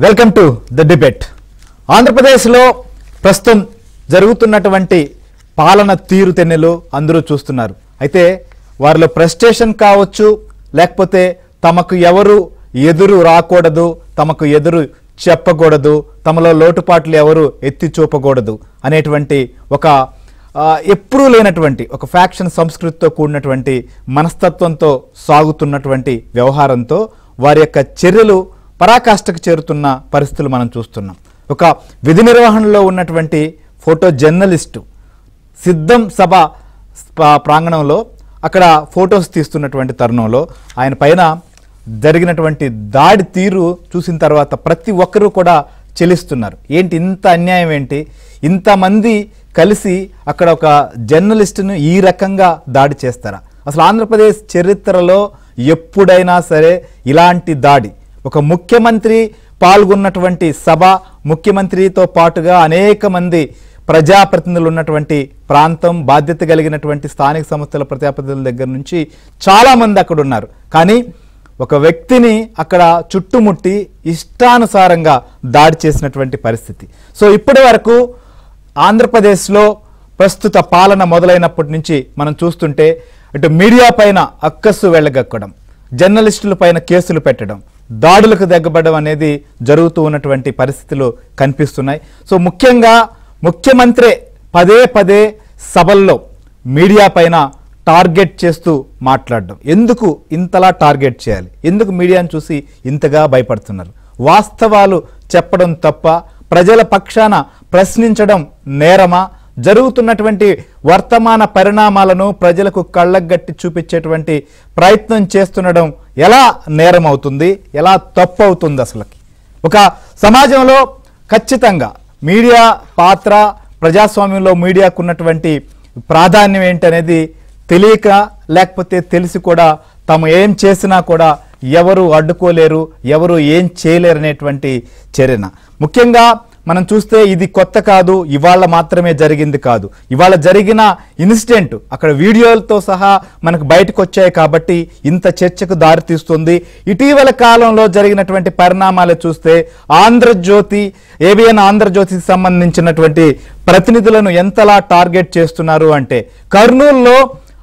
Welcome to the debate. ఆంధ్రప్రదేశ్లో ప్రస్తుతం జరుగుతున్నటువంటి పాలన తీరుతెన్నులు అందరూ చూస్తున్నారు. అయితే వారిలో ఫ్రస్ట్రేషన్ కావచ్చు, లేకపోతే తమకు ఎవరు ఎదురు రాకూడదు, తమకు ఎదురు చెప్పకూడదు, తమలో లోటుపాట్లు ఎవరు ఎత్తి చూపకూడదు అనేటువంటి ఒక ఎప్పుడూ లేనటువంటి ఒక ఫ్యాక్షన్ సంస్కృతితో కూడినటువంటి మనస్తత్వంతో సాగుతున్నటువంటి వ్యవహారంతో వారి యొక్క చర్యలు పరాకాష్ఠకు చేరుతున్న పరిస్థితులు మనం చూస్తున్నాం. ఒక విధి నిర్వహణలో ఉన్నటువంటి ఫోటో జర్నలిస్టు సిద్ధం సభ ప్రాంగణంలో అక్కడ ఫొటోస్ తీస్తున్నటువంటి తరుణంలో ఆయన పైన జరిగినటువంటి దాడి తీరు చూసిన తర్వాత ప్రతి ఒక్కరూ కూడా చెలిస్తున్నారు. ఏంటి ఇంత అన్యాయం, ఏంటి ఇంతమంది కలిసి అక్కడ ఒక జర్నలిస్టును ఈ రకంగా దాడి చేస్తారా? అసలు ఆంధ్రప్రదేశ్ చరిత్రలో ఎప్పుడైనా సరే ఇలాంటి దాడి, ఒక ముఖ్యమంత్రి పాల్గొన్నటువంటి సభ, ముఖ్యమంత్రితో పాటుగా అనేక మంది ప్రజాప్రతినిధులు ఉన్నటువంటి ప్రాంతం, బాధ్యత కలిగినటువంటి స్థానిక సంస్థల ప్రజాప్రతినిధుల దగ్గర నుంచి చాలామంది అక్కడ ఉన్నారు. కానీ ఒక వ్యక్తిని అక్కడ చుట్టుముట్టి ఇష్టానుసారంగా దాడి చేసినటువంటి పరిస్థితి. సో ఇప్పటి వరకు ఆంధ్రప్రదేశ్లో ప్రస్తుత పాలన మొదలైనప్పటి నుంచి మనం చూస్తుంటే ఇటు మీడియా పైన అక్కస్సు వెళ్ళగక్కడం, జర్నలిస్టుల పైన కేసులు పెట్టడం, దాడులకు దగ్గబడడం అనేది జరుగుతూ ఉన్నటువంటి పరిస్థితులు కనిపిస్తున్నాయి. సో ముఖ్యంగా ముఖ్యమంత్రి పదే పదే సభల్లో మీడియా పైన టార్గెట్ చేస్తూ మాట్లాడడం. ఎందుకు ఇంతలా టార్గెట్ చేయాలి? ఎందుకు మీడియాను చూసి ఇంతగా భయపడుతున్నారు? వాస్తవాలు చెప్పడం తప్ప, ప్రజల పక్షాన ప్రశ్నించడం నేరమా? జరుగుతున్నటువంటి వర్తమాన పరిణామాలను ప్రజలకు కళ్ళగట్టి చూపించేటువంటి ప్రయత్నం చేస్తుండడం ఎలా నేరం అవుతుంది, ఎలా తప్పు అవుతుంది? అసలుకి ఒక సమాజంలో ఖచ్చితంగా మీడియా పాత్ర, ప్రజాస్వామ్యంలో మీడియాకు ఉన్నటువంటి ప్రాధాన్యం ఏంటనేది తెలియక, లేకపోతే తెలిసి కూడా తాము ఏం చేసినా కూడా ఎవరు అడ్డుకోలేరు, ఎవరు ఏం చేయలేరు అనేటువంటి చర్యన. ముఖ్యంగా మనం చూస్తే ఇది కొత్త కాదు, ఇవాళ మాత్రమే జరిగింది కాదు. ఇవాళ జరిగిన ఇన్సిడెంట్ అక్కడ వీడియోలతో సహా మనకు బయటకు వచ్చాయి కాబట్టి ఇంత చర్చకు దారితీస్తుంది. ఇటీవల కాలంలో జరిగినటువంటి పరిణామాలు చూస్తే ఆంధ్రజ్యోతి, ఏబిఎన్ ఆంధ్రజ్యోతికి సంబంధించినటువంటి ప్రతినిధులను ఎంతలా టార్గెట్ చేస్తున్నారు అంటే, కర్నూలులో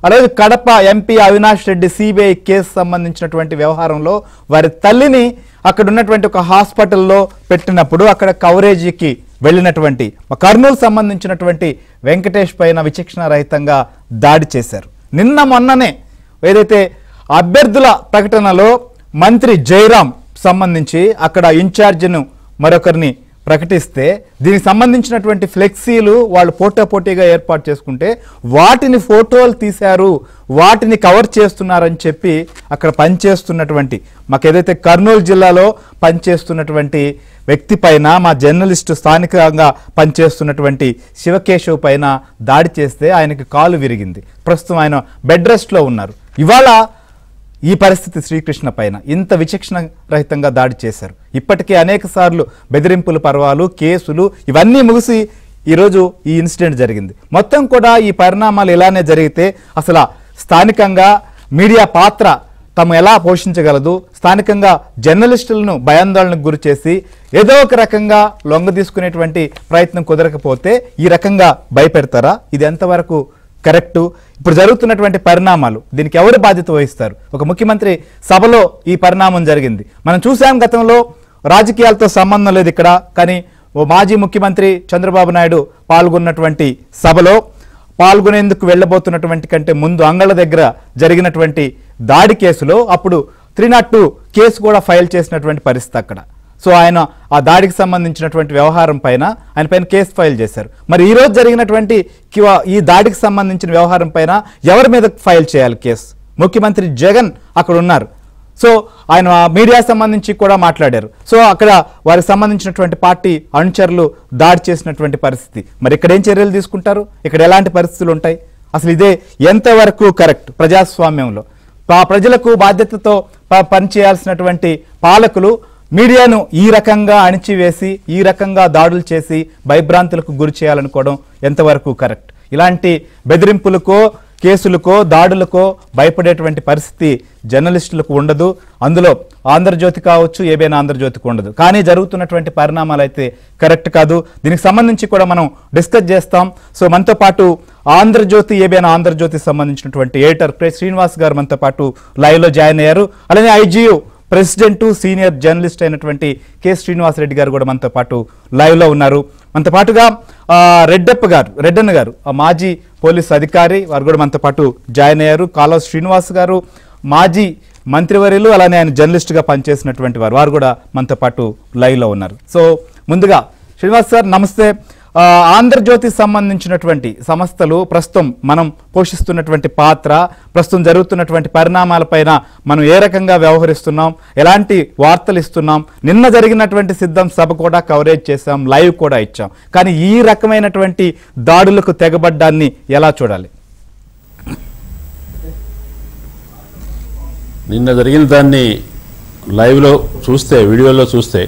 అలాగే Kadapa MP Avinash Reddy CBI case సంబంధించినటువంటి వ్యవహారంలో వారి తల్లిని అక్కడ ఉన్నటువంటి ఒక హాస్పిటల్లో పెట్టినప్పుడు అక్కడ కవరేజీకి వెళ్ళినటువంటి కర్నూలు సంబంధించినటువంటి వెంకటేష్ పైన విచక్షణ రహితంగా దాడి చేశారు. నిన్న మొన్ననే ఏదైతే అభ్యర్థుల ప్రకటనలో మంత్రి జయరాం సంబంధించి అక్కడ ఇన్ఛార్జిను మరొకరిని ప్రకటిస్తే దీనికి సంబంధించినటువంటి ఫ్లెక్సీలు వాళ్ళు పోటాపోటీగా ఏర్పాటు చేసుకుంటే వాటిని ఫోటోలు తీశారు, వాటిని కవర్ చేస్తున్నారని చెప్పి అక్కడ పనిచేస్తున్నటువంటి మాకు ఏదైతే కర్నూలు జిల్లాలో పనిచేస్తున్నటువంటి వ్యక్తి పైన, మా జర్నలిస్టు స్థానికంగా పనిచేస్తున్నటువంటి శివకేశవ్ పైన దాడి చేస్తే ఆయనకి కాలు విరిగింది. ప్రస్తుతం ఆయన బెడ్ రెస్ట్లో ఉన్నారు. ఇవాళ ఈ పరిస్థితి శ్రీకృష్ణ పైన ఇంత విచక్షణ రహితంగా దాడి చేశారు. ఇప్పటికే అనేక సార్లు బెదిరింపుల పర్వాలు, కేసులు ఇవన్నీ ముగిసి ఈరోజు ఈ ఇన్సిడెంట్ జరిగింది. మొత్తం కూడా ఈ పరిణామాలు ఇలానే జరిగితే అసలు స్థానికంగా మీడియా పాత్ర తాము ఎలా పోషించగలదు? స్థానికంగా జర్నలిస్టులను భయాందోళనకు గురి చేసి ఏదో ఒక రకంగా లొంగ తీసుకునేటువంటి ప్రయత్నం కుదరకపోతే ఈ రకంగా భయపెడతారా? ఇది ఎంతవరకు కరెక్టు? ఇప్పుడు జరుగుతున్నటువంటి పరిణామాలు దీనికి ఎవరు బాధ్యత వహిస్తారు? ఒక ముఖ్యమంత్రి సభలో ఈ పరిణామం జరిగింది. మనం చూసాం గతంలో, రాజకీయాలతో సంబంధం లేదు ఇక్కడ, కానీ ఓ మాజీ ముఖ్యమంత్రి చంద్రబాబు నాయుడు పాల్గొన్నటువంటి సభలో పాల్గొనేందుకు వెళ్ళబోతున్నటువంటి కంటే ముందు అంగళ్ళ దగ్గర జరిగినటువంటి దాడి కేసులో అప్పుడు 302 కేసు కూడా ఫైల్ చేసినటువంటి పరిస్థితి అక్కడ. సో ఆయన ఆ దాడికి సంబంధించినటువంటి వ్యవహారం పైన ఆయన పైన కేసు ఫైల్ చేశారు. మరి ఈరోజు జరిగినటువంటి ఈ దాడికి సంబంధించిన వ్యవహారం పైన ఎవరి మీద ఫైల్ చేయాలి కేసు? ముఖ్యమంత్రి జగన్ అక్కడ ఉన్నారు. సో ఆయన మీడియా సంబంధించి కూడా మాట్లాడారు. సో అక్కడ వారికి సంబంధించినటువంటి పార్టీ అనుచరులు దాడి చేసినటువంటి పరిస్థితి. మరి ఇక్కడ ఏం చర్యలు తీసుకుంటారు? ఇక్కడ ఎలాంటి పరిస్థితులు ఉంటాయి? అసలు ఇదే ఎంతవరకు కరెక్ట్ ప్రజాస్వామ్యంలో? ప్రజలకు బాధ్యతతో పనిచేయాల్సినటువంటి పాలకులు మీడియాను ఈ రకంగా అణిచివేసి, ఈ రకంగా దాడులు చేసి భయభ్రాంతులకు గురి చేయాలనుకోవడం ఎంతవరకు కరెక్ట్? ఇలాంటి బెదిరింపులకో కేసులకో దాడులకో భయపడేటువంటి పరిస్థితి జర్నలిస్టులకు ఉండదు. అందులో ఆంధ్రజ్యోతి కావచ్చు, ఏబిఎన్ ఆంధ్రజ్యోతికి ఉండదు. కానీ జరుగుతున్నటువంటి పరిణామాలు అయితే కరెక్ట్ కాదు. దీనికి సంబంధించి కూడా మనం డిస్కస్ చేస్తాం. సో మనతో పాటు ఆంధ్రజ్యోతి, ఏబిఎన్ ఆంధ్రజ్యోతికి సంబంధించినటువంటి ఎడిటర్ కె శ్రీనివాస్ గారు మనతో పాటు లైవ్ లో జాయిన్ అయ్యారు. అలానే ఐజియు ప్రెసిడెంట్, సీనియర్ జర్నలిస్ట్ అయినటువంటి కె శ్రీనివాస్ రెడ్డి గారు కూడా మనతో పాటు లైవ్ లో ఉన్నారు. మనతో పాటుగా రెడ్డన్న గారు మాజీ పోలీస్ అధికారి, వారు కూడా మనతో పాటు జాయిన్ అయ్యారు. కాలువ శ్రీనివాస్ గారు మాజీ మంత్రివర్యులు, అలానే ఆయన జర్నలిస్ట్ గా పనిచేసినటువంటి వారు కూడా మనతో పాటు లైవ్ లో ఉన్నారు. సో ముందుగా శ్రీనివాస్ సార్ నమస్తే. ఆంధ్రజ్యోతికి సంబంధించినటువంటి సంస్థలు ప్రస్తుతం మనం పోషిస్తున్నటువంటి పాత్ర, ప్రస్తుతం జరుగుతున్నటువంటి పరిణామాలపైన మనం ఏ రకంగా వ్యవహరిస్తున్నాం, ఎలాంటి వార్తలు ఇస్తున్నాం, నిన్న జరిగినటువంటి సిద్ధం సభ కూడా కవరేజ్ చేశాం, లైవ్ కూడా ఇచ్చాం. కానీ ఈ రకమైనటువంటి దాడులకు తెగబడ్డాన్ని ఎలా చూడాలి? నిన్న జరిగిన దాన్ని లైవ్లో చూస్తే, వీడియోలో చూస్తే,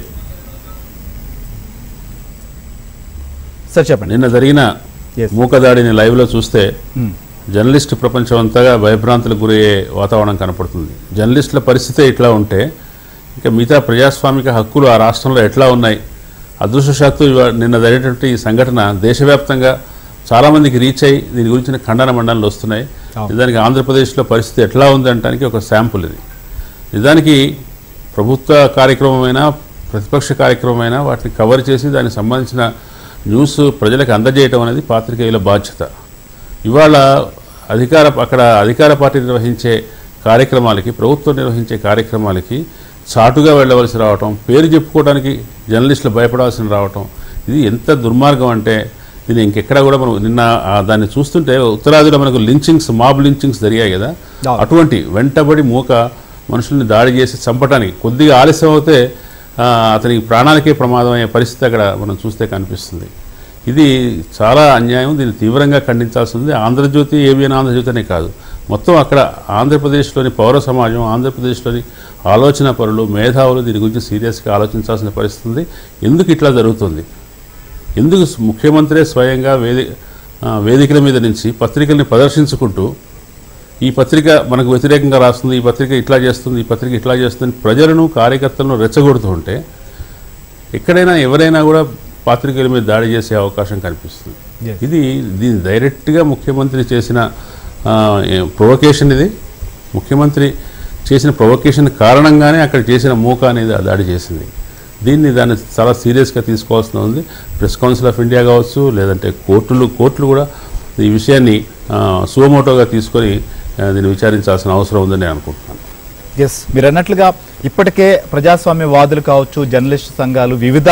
సార్ చెప్పండి. నిన్న జరిగిన మూకదాడిని లైవ్లో చూస్తే జర్నలిస్టు ప్రపంచం అంతగా భయభ్రాంతులకు గురయ్యే వాతావరణం కనపడుతుంది. జర్నలిస్టుల పరిస్థితే ఇట్లా ఉంటే ఇంకా మిగతా ప్రజాస్వామిక హక్కులు ఆ రాష్ట్రంలో ఎట్లా ఉన్నాయి? అదృష్టవశాత్తు నిన్న జరిగినటువంటి ఈ సంఘటన దేశవ్యాప్తంగా చాలామందికి రీచ్ అయ్యి దీని గురించిన ఖండన మండనాలు వస్తున్నాయి. నిజానికి ఆంధ్రప్రదేశ్లో పరిస్థితి ఎట్లా ఉంది అనడానికి ఒక శాంపుల్ ఇది. నిజానికి ప్రభుత్వ కార్యక్రమమైనా ప్రతిపక్ష కార్యక్రమమైనా వాటిని కవర్ చేసి దానికి సంబంధించిన న్యూస్ ప్రజలకు అందజేయటం అనేది పాత్రికేయుల బాధ్యత. ఇవాళ అధికార పార్టీ నిర్వహించే కార్యక్రమాలకి, ప్రభుత్వం నిర్వహించే కార్యక్రమాలకి చాటుగా వెళ్ళవలసి రావటం, పేరు చెప్పుకోవడానికి జర్నలిస్టులు భయపడాల్సి రావటం, ఇది ఎంత దుర్మార్గం అంటే ఇది ఇంకెక్కడ కూడా మనం నిన్న దాన్ని చూస్తుంటే ఉత్తరాదిలో మనకు మాబ్ లించింగ్స్ జరిగాయి కదా, అటువంటి వెంటబడి మనుషుల్ని దాడి చేసి చంపడానికి కొద్దిగా ఆలస్యం అవుతే అతనికి ప్రాణాలకే ప్రమాదం అయ్యే పరిస్థితి అక్కడ మనం చూస్తే కనిపిస్తుంది. ఇది చాలా అన్యాయం. దీన్ని తీవ్రంగా ఖండించాల్సి ఉంది. ఆంధ్రజ్యోతి, ఏబిఎన్ ఆంధ్రజ్యోతి అనే కాదు, మొత్తం అక్కడ ఆంధ్రప్రదేశ్లోని పౌర సమాజం, ఆంధ్రప్రదేశ్లోని ఆలోచన పరులు, మేధావులు దీని గురించి సీరియస్గా ఆలోచించాల్సిన పరిస్థితి ఉంది. ఎందుకు ఇట్లా జరుగుతుంది? ఎందుకు ముఖ్యమంత్రే స్వయంగా వేదికల మీద నుంచి పత్రికల్ని ప్రదర్శించుకుంటూ ఈ పత్రిక మనకు వ్యతిరేకంగా రాస్తుంది, ఈ పత్రిక ఇట్లా చేస్తుంది, ఈ పత్రిక ఇట్లా చేస్తుంది, ప్రజలను కార్యకర్తలను రెచ్చగొడుతూ ఉంటే ఎక్కడైనా ఎవరైనా కూడా పాత్రికల మీద దాడి చేసే అవకాశం కనిపిస్తుంది. దీని డైరెక్ట్గా ముఖ్యమంత్రి చేసిన ప్రొవొకేషన్. ఇది ముఖ్యమంత్రి చేసిన ప్రొవొకేషన్ కారణంగానే అక్కడ చేసిన మూక అనేది దాడి చేసింది. దాన్ని చాలా సీరియస్గా తీసుకోవాల్సి ఉంది. ప్రెస్ కౌన్సిల్ ఆఫ్ ఇండియా కావచ్చు, లేదంటే కోర్టులు కూడా ఈ విషయాన్ని సుమోటోగా తీసుకొని దీన్ని విచారించాల్సిన అవసరం ఉందని నేను అనుకుంటున్నాను. ఎస్, మీరు అన్నట్లుగా ఇప్పటికే ప్రజాస్వామ్యవాదులు కావచ్చు, జర్నలిస్ట్ సంఘాలు, వివిధ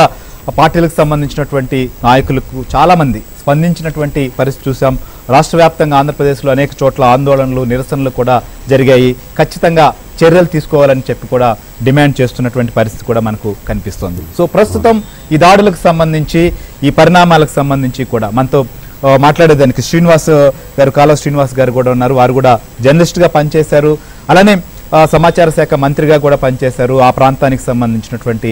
పార్టీలకు సంబంధించినటువంటి నాయకులకు చాలామంది స్పందించినటువంటి పరిస్థితి చూసాం. రాష్ట్ర వ్యాప్తంగా ఆంధ్రప్రదేశ్లో అనేక చోట్ల ఆందోళనలు, నిరసనలు కూడా జరిగాయి. ఖచ్చితంగా చర్యలు తీసుకోవాలని చెప్పి కూడా డిమాండ్ చేస్తున్నటువంటి పరిస్థితి కూడా మనకు కనిపిస్తోంది. సో ప్రస్తుతం ఈ దాడులకు సంబంధించి, ఈ పరిణామాలకు సంబంధించి కూడా మనతో మాట్లాడేదానికి కాలువ శ్రీనివాస్ గారు కూడా ఉన్నారు. వారు కూడా జర్నలిస్ట్గా పనిచేశారు, అలానే సమాచార శాఖ మంత్రిగా కూడా పనిచేశారు. ఆ ప్రాంతానికి సంబంధించినటువంటి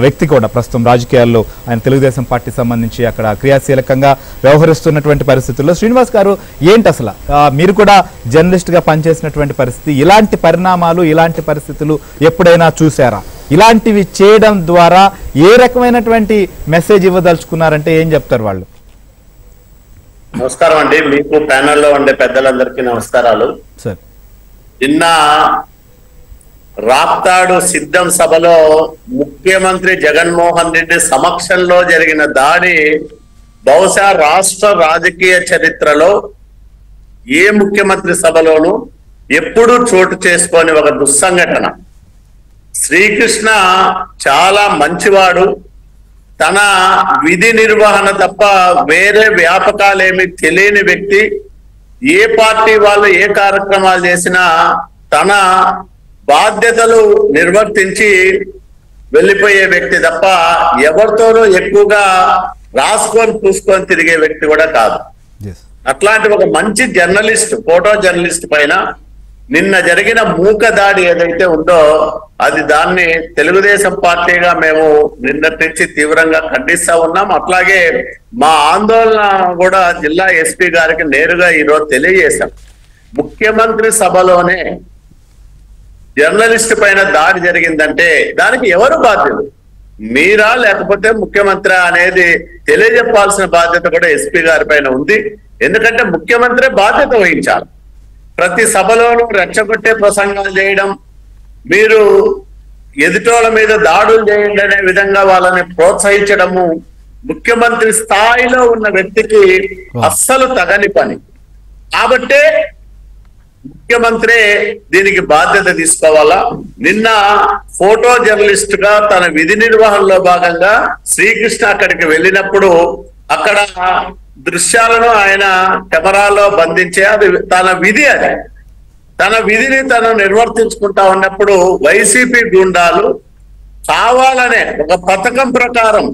వ్యక్తి కూడా ప్రస్తుతం రాజకీయాల్లో ఆయన తెలుగుదేశం పార్టీ సంబంధించి అక్కడ క్రియాశీలకంగా వ్యవహరిస్తున్నటువంటి పరిస్థితుల్లో శ్రీనివాస్ గారు ఏంటి అసలు మీరు కూడా జర్నలిస్ట్గా పనిచేసినటువంటి పరిస్థితి, ఇలాంటి పరిణామాలు, ఇలాంటి పరిస్థితులు ఎప్పుడైనా చూసారా? ఇలాంటివి చేయడం ద్వారా ఏ రకమైనటువంటి మెసేజ్ ఇవ్వదలుచుకున్నారంటే ఏం చెప్తారు వాళ్ళు? నమస్కారం అండి, మీకు ప్యానెల్లో ఉండే పెద్దలందరికీ నమస్కారాలు. నిన్న రాప్తాడు సిద్ధం సభలో ముఖ్యమంత్రి జగన్మోహన్ రెడ్డి సమక్షంలో జరిగిన దాడి బహుశా రాష్ట్ర రాజకీయ చరిత్రలో ఏ ముఖ్యమంత్రి సభలోనూ ఎప్పుడూ చోటు చేసుకొని ఒక దుస్సంఘటన. శ్రీకృష్ణ చాలా మంచివాడు, తన విధి నిర్వహణ తప్ప వేరే వ్యాపకాలేమి తెలియని వ్యక్తి. ఏ పార్టీ వాళ్ళు ఏ కార్యక్రమాలు చేసినా తన బాధ్యతలు నిర్వర్తించి వెళ్ళిపోయే వ్యక్తి తప్ప ఎవరితోనూ ఎక్కువగా రాసుకొని పూసుకొని తిరిగే వ్యక్తి కూడా కాదు. అట్లాంటి ఒక మంచి జర్నలిస్ట్, ఫోటో జర్నలిస్ట్ పైన నిన్న జరిగిన మూక దాడి ఏదైతే ఉందో దాన్ని తెలుగుదేశం పార్టీగా మేము నిన్నటి నుంచి తీవ్రంగా ఖండిస్తా ఉన్నాం. అట్లాగే మా ఆందోళన కూడా జిల్లా ఎస్పీ గారికి నేరుగా ఈరోజు తెలియజేశాం. ముఖ్యమంత్రి సభలోనే జర్నలిస్ట్ పైన దాడి జరిగిందంటే దానికి ఎవరు బాధ్యులు? మీరా లేకపోతే ముఖ్యమంత్రి అనేది తెలియజెప్పాల్సిన బాధ్యత కూడా ఎస్పీ గారి పైన ఉంది. ఎందుకంటే ముఖ్యమంత్రి బాధ్యత వహించాలి. ప్రతి సభలోనూ రెచ్చగొట్టే ప్రసంగాలు చేయడం, మీరు ఎదుటోళ్ళ మీద దాడులు చేయండి అనే విధంగా వాళ్ళని ప్రోత్సహించడము ముఖ్యమంత్రి స్థాయిలో ఉన్న వ్యక్తికి అస్సలు తగని పని. కాబట్టే ముఖ్యమంత్రి దీనికి బాధ్యత తీసుకోవాలా. నిన్న ఫోటో జర్నలిస్ట్ గా తన విధి నిర్వహణలో భాగంగా శ్రీకృష్ణ అక్కడికి వెళ్ళినప్పుడు అక్కడ దృశ్యాలను ఆయన కెమెరాలో బంధించే అది తన విధి. అది తన విధిని తను నిర్వర్తించుకుంటా ఉన్నప్పుడు వైసీపీ గుండాలు కావాలనే ఒక పథకం ప్రకారం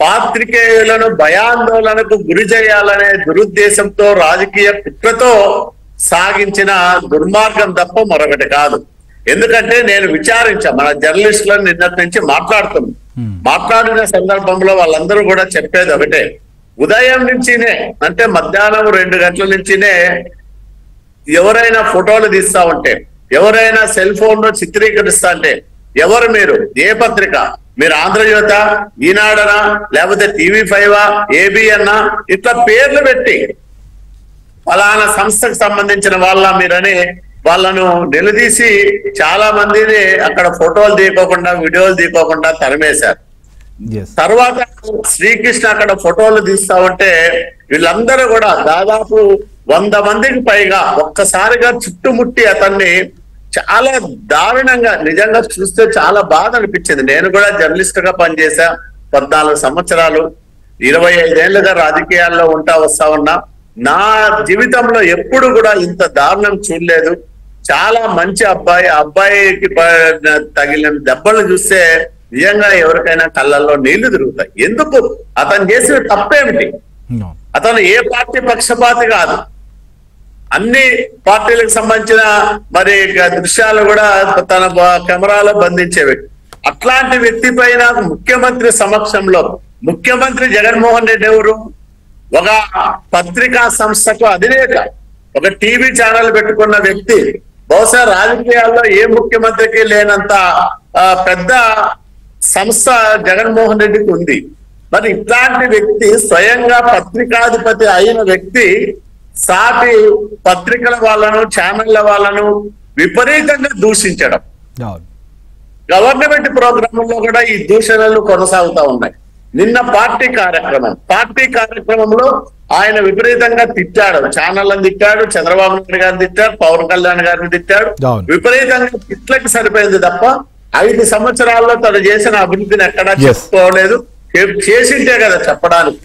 పాత్రికేయులను భయాందోళనకు గురి చేయాలనే దురుద్దేశంతో రాజకీయ కుట్రతో సాగించిన దుర్మార్గం తప్ప మరొకటి కాదు. ఎందుకంటే నేను విచారించా, మన జర్నలిస్టులను నిన్నటి నుంచి మాట్లాడిన సందర్భంలో వాళ్ళందరూ కూడా చెప్పేది ఒకటే, ఉదయం నుంచినే అంటే మధ్యాహ్నం 2 గంటల నుంచినే ఎవరైనా ఫోటోలు తీస్తా ఉంటే, ఎవరైనా సెల్ ఫోన్ లో చిత్రీకరిస్తా అంటే, ఎవరు మీరు, ఏ పత్రిక, మీరు ఆంధ్రజ్యోత, ఈనాడనా, లేకపోతే TV5, ABN, ఇట్లా పేర్లు పెట్టి ఫలానా సంస్థకు సంబంధించిన వాళ్ళ మీరని వాళ్ళను నిలదీసి చాలా మందిని అక్కడ ఫోటోలు తీయకోకుండా వీడియోలు తీయకోకుండా తరిమేశారు. తర్వాత శ్రీకృష్ణ అక్కడ ఫోటోలు తీస్తా ఉంటే వీళ్ళందరూ కూడా దాదాపు 100 మందికి పైగా ఒక్కసారిగా చుట్టుముట్టి అతన్ని చాలా దారుణంగా, నిజంగా చూస్తే చాలా బాధ అనిపించింది. నేను కూడా జర్నలిస్ట్ గా పనిచేశా 14 సంవత్సరాలు, 25 ఏళ్లుగా రాజకీయాల్లో వస్తా ఉన్నా. నా జీవితంలో ఎప్పుడు కూడా ఇంత దారుణం చూడలేదు. చాలా మంచి అబ్బాయి, అబ్బాయికి తగిలిన దెబ్బలు చూస్తే నిజంగా ఎవరికైనా కళ్ళల్లో నీళ్లు తిరుగుతాయి. ఎందుకు? అతను చేసిన తప్పేమిటి? అతను ఏ పార్టీ పక్షపాతి కాదు, అన్ని పార్టీలకు సంబంధించిన మరి దృశ్యాలు కూడా తన కెమెరాలో బంధించే వ్యక్తి. అట్లాంటి వ్యక్తి పైన ముఖ్యమంత్రి సమక్షంలో, ముఖ్యమంత్రి జగన్మోహన్ రెడ్డి ఎవరు? ఒక పత్రికా సంస్థకు అధినేత, ఒక టీవీ ఛానల్ పెట్టుకున్న వ్యక్తి. బహుశా రాజకీయాల్లో ఏ ముఖ్యమంత్రికి లేనంత పెద్ద సంస్థ జగన్మోహన్ రెడ్డికి ఉంది. మరి ఇట్లాంటి వ్యక్తి, స్వయంగా పత్రికాధిపతి అయిన వ్యక్తి సాటి పత్రికల వాళ్ళను, ఛానళ్ల వాళ్ళను విపరీతంగా దూషించడం, గవర్నమెంట్ ప్రోగ్రాంలో కూడా ఈ దూషణలు కొనసాగుతా ఉన్నాయి. నిన్న పార్టీ కార్యక్రమంలో ఆయన విపరీతంగా తిట్టాడు, ఛానళ్ళని తిట్టాడు, చంద్రబాబు నాయుడు గారిని తిట్టాడు, పవన్ కళ్యాణ్ గారిని తిట్టాడు. విపరీతంగా తిట్లకి సరిపోయింది తప్ప 5 సంవత్సరాల్లో తను చేసిన అభివృద్ధిని ఎక్కడా చెప్పుకోలేదు. చేసింటే కదా చెప్పడానికి,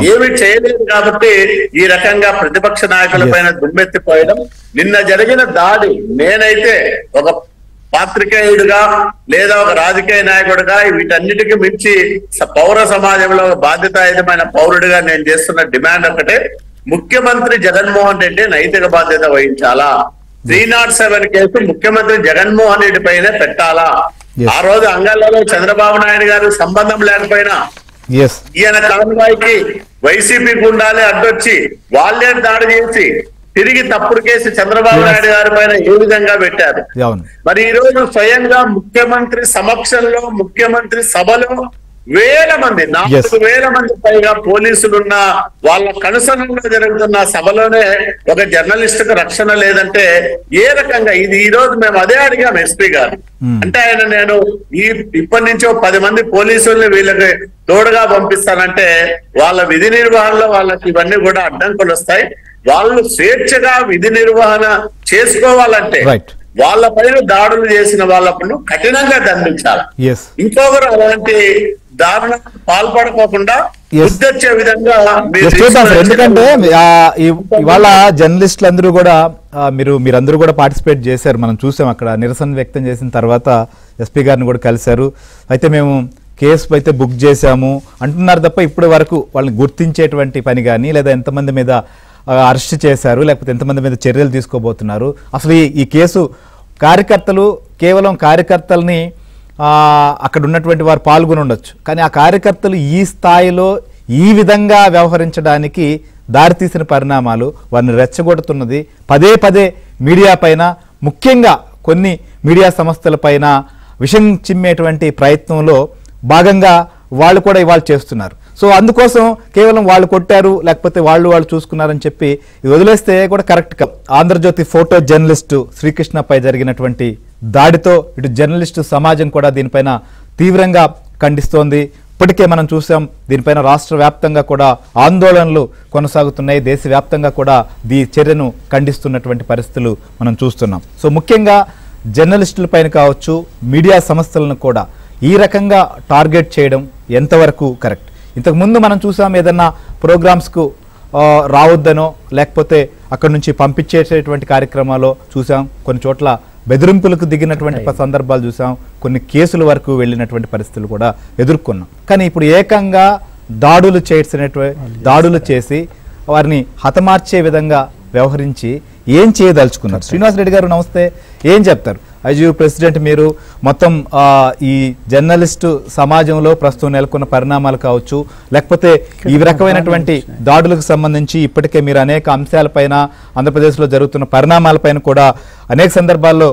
ఏమి చేయలేదు. కాబట్టి ఈ రకంగా ప్రతిపక్ష నాయకుల పైన దుమ్మెత్తిపోయడం. నిన్న జరిగిన దాడి, నేనైతే ఒక పాత్రికేయుడిగా లేదా ఒక రాజకీయ నాయకుడిగా వీటన్నిటికీ మించి పౌర సమాజంలో బాధ్యతాయుతమైన పౌరుడిగా నేను చేస్తున్న డిమాండ్ ఒకటే, ముఖ్యమంత్రి జగన్మోహన్ రెడ్డి నైతిక బాధ్యత వహించాలా. 307 కేసు ముఖ్యమంత్రి జగన్మోహన్ రెడ్డి పైనే పెట్టాలా. ఆ రోజు అంగళ్ళలో చంద్రబాబు నాయుడు గారు సంబంధం లేకపోయినా ఈయన కాన్వాయ్కి వైసీపీ గుండాలే అడ్డొచ్చి వాళ్ళే దాడి చేసి తిరిగి తప్పుడు కేసు చంద్రబాబు నాయుడు గారి పైన ఏ విధంగా పెట్టారు. మరి ఈ రోజు స్వయంగా ముఖ్యమంత్రి సమక్షంలో, ముఖ్యమంత్రి సభలో 1000 మంది, 4000 మంది పైగా పోలీసులున్న వాళ్ళ కనుసనలో జరుగుతున్న సభలోనే ఒక జర్నలిస్ట్ కు రక్షణ లేదంటే ఏ రకంగా ఇది? ఈ రోజు మేము అదే అడిగాం ఎస్పీ గారు. అంటే ఆయన నేను ఇప్పటి నుంచి 10 మంది పోలీసుల్ని వీళ్ళకి తోడుగా పంపిస్తానంటే వాళ్ళ విధి నిర్వహణలో వాళ్ళకి ఇవన్నీ కూడా అడ్డంకులు వస్తాయి. వాళ్ళు స్వేచ్ఛగా విధి నిర్వహణ చేసుకోవాలంటే వాళ్ళ పైన దాడులు చేసిన వాళ్ళను కఠినంగా దండించాలి. ఇంకొకరు అలాంటి దారుణం పాల్పడుకోకుండా ఉద్దచ్చే విధంగా. ఎందుకంటే ఇవాళ జర్నలిస్టులు అందరూ కూడా మీరందరూ కూడా పార్టిసిపేట్ చేశారు. మనం చూసాం, అక్కడ నిరసన వ్యక్తం చేసిన తర్వాత ఎస్పీ గారిని కూడా కలిశారు. అయితే మేము కేసు అయితే బుక్ చేశాము అంటున్నారు తప్ప ఇప్పటి వరకు వాళ్ళని గుర్తించేటువంటి పని కానీ, లేదా ఎంతమంది మీద అరెస్ట్ చేశారు, లేకపోతే ఎంతమంది మీద చర్యలు తీసుకోబోతున్నారు, అసలు ఈ కేసు కార్యకర్తలు, కేవలం కార్యకర్తల్ని అక్కడ ఉన్నటువంటి వారు పాల్గొని ఉండొచ్చు, కానీ ఆ కార్యకర్తలు ఈ స్థాయిలో ఈ విధంగా వ్యవహరించడానికి దారితీసిన పరిణామాలు, వారిని రెచ్చగొడుతున్నది పదే పదే మీడియా పైన, ముఖ్యంగా కొన్ని మీడియా సంస్థల పైన విషం చిమ్మేటువంటి ప్రయత్నంలో భాగంగా వాళ్ళు కూడా ఇవాళ చేస్తున్నారు. సో అందుకోసం కేవలం వాళ్ళు కొట్టారు లేకపోతే వాళ్ళు చూసుకున్నారని చెప్పి వదిలేస్తే కూడా కరెక్ట్ కాదు. ఆంధ్రజ్యోతి ఫోటో జర్నలిస్టు శ్రీకృష్ణపై జరిగినటువంటి దాడితో ఇటు జర్నలిస్టు సమాజం కూడా దీనిపైన తీవ్రంగా ఖండిస్తోంది. ఇప్పటికే మనం చూసాం, దీనిపైన రాష్ట్ర వ్యాప్తంగా కూడా ఆందోళనలు కొనసాగుతున్నాయి. దేశవ్యాప్తంగా కూడా ఈ చర్యను ఖండిస్తున్నటువంటి పరిస్థితులు మనం చూస్తున్నాం. సో ముఖ్యంగా జర్నలిస్టుల పైన కావచ్చు, మీడియా సంస్థలను కూడా ఈ రకంగా టార్గెట్ చేయడం ఎంతవరకు కరెక్ట్? ఇంతకుముందు మనం చూసాం, ఏదన్నా ప్రోగ్రామ్స్కు రావద్దనో లేకపోతే అక్కడి నుంచి పంపించేసేటువంటి కార్యక్రమాలు చూసాం. కొన్ని చోట్ల బెదిరింపులకు దిగినటువంటి సందర్భాలు చూసాం. కొన్ని కేసుల వరకు వెళ్ళినటువంటి పరిస్థితులు కూడా ఎదుర్కొన్నాం. కానీ ఇప్పుడు ఏకంగా దాడులు చేసి వారిని హతమార్చే విధంగా వ్యవహరించి ఏం చేయదలుచుకున్నారు? శ్రీనివాసరెడ్డి గారు నమస్తే, ఏం చెప్తారు? ఐజీయూ ప్రెసిడెంట్ మీరు, మొత్తం ఈ జర్నలిస్టు సమాజంలో ప్రస్తుతం నెలకొన్న పరిణామాలు కావచ్చు, లేకపోతే ఈ రకమైనటువంటి దాడులకు సంబంధించి ఇప్పటికే మీరు అనేక అంశాలపైన, ఆంధ్రప్రదేశ్లో జరుగుతున్న పరిణామాలపైన కూడా అనేక సందర్భాల్లో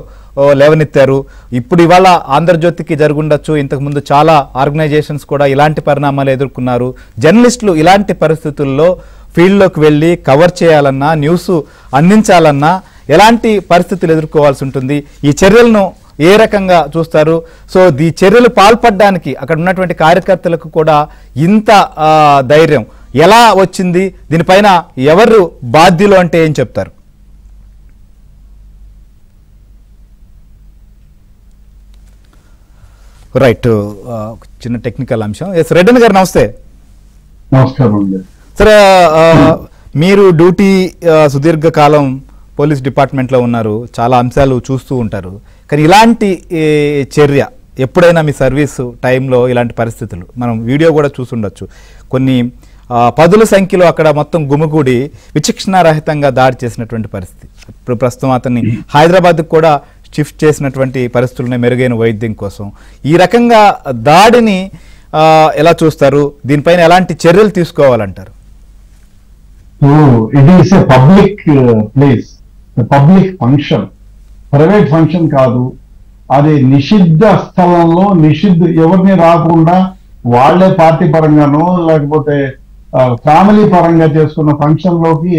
లేవనెత్తారు. ఇప్పుడు ఇవాళ ఆంధ్రజ్యోతికి జరుగుండొచ్చు, ఇంతకుముందు చాలా ఆర్గనైజేషన్స్ కూడా ఇలాంటి పరిణామాలు ఎదుర్కొన్నారు. జర్నలిస్టులు ఇలాంటి పరిస్థితుల్లో ఫీల్డ్లోకి వెళ్ళి కవర్ చేయాలన్నా, న్యూస్ అందించాలన్నా ఎలాంటి పరిస్థితులు ఎదుర్కోవాల్సి ఉంటుంది? ఈ చర్యలను ఏ రకంగా చూస్తారు? సో ఈ చర్యలు పాల్పడడానికి అక్కడ ఉన్నటువంటి కార్యకర్తలకు కూడా ఇంత ధైర్యం ఎలా వచ్చింది? దీనిపైన ఎవరు బాధ్యులు అంటే ఏం చెప్తారు? రైట్, చిన్న టెక్నికల్ అంశం. ఎస్ రెడ్డన్ గారు నమస్తే. నమస్కారం సరే, మీరు డ్యూటీ సుదీర్ఘకాలం పోలీస్ డిపార్ట్మెంట్లో ఉన్నారు, చాలా అంశాలు చూస్తూ ఉంటారు. కానీ ఇలాంటి చర్య ఎప్పుడైనా మీ సర్వీసు టైంలో ఇలాంటి పరిస్థితులు మనం వీడియో కూడా చూసుండొచ్చు. కొన్ని పదుల సంఖ్యలో అక్కడ మొత్తం గుమిగూడి విచక్షణారహితంగా దాడి చేసినటువంటి పరిస్థితి. ఇప్పుడు ప్రస్తుతం అతన్ని హైదరాబాద్కు కూడా షిఫ్ట్ చేసినటువంటి పరిస్థితులని మెరుగైన వైద్యం కోసం. ఈ రకంగా దాడిని ఎలా చూస్తారు? దీనిపైన ఎలాంటి చర్యలు తీసుకోవాలంటారు? It is a public place, public function, private function కాదు. అది నిషిద్ధ స్థలంలో ఎవరిని రాకుండా వాళ్లే పార్టీ పరంగానో లేకపోతే ఫ్యామిలీ పరంగా చేసుకున్న ఫంక్షన్ లోకి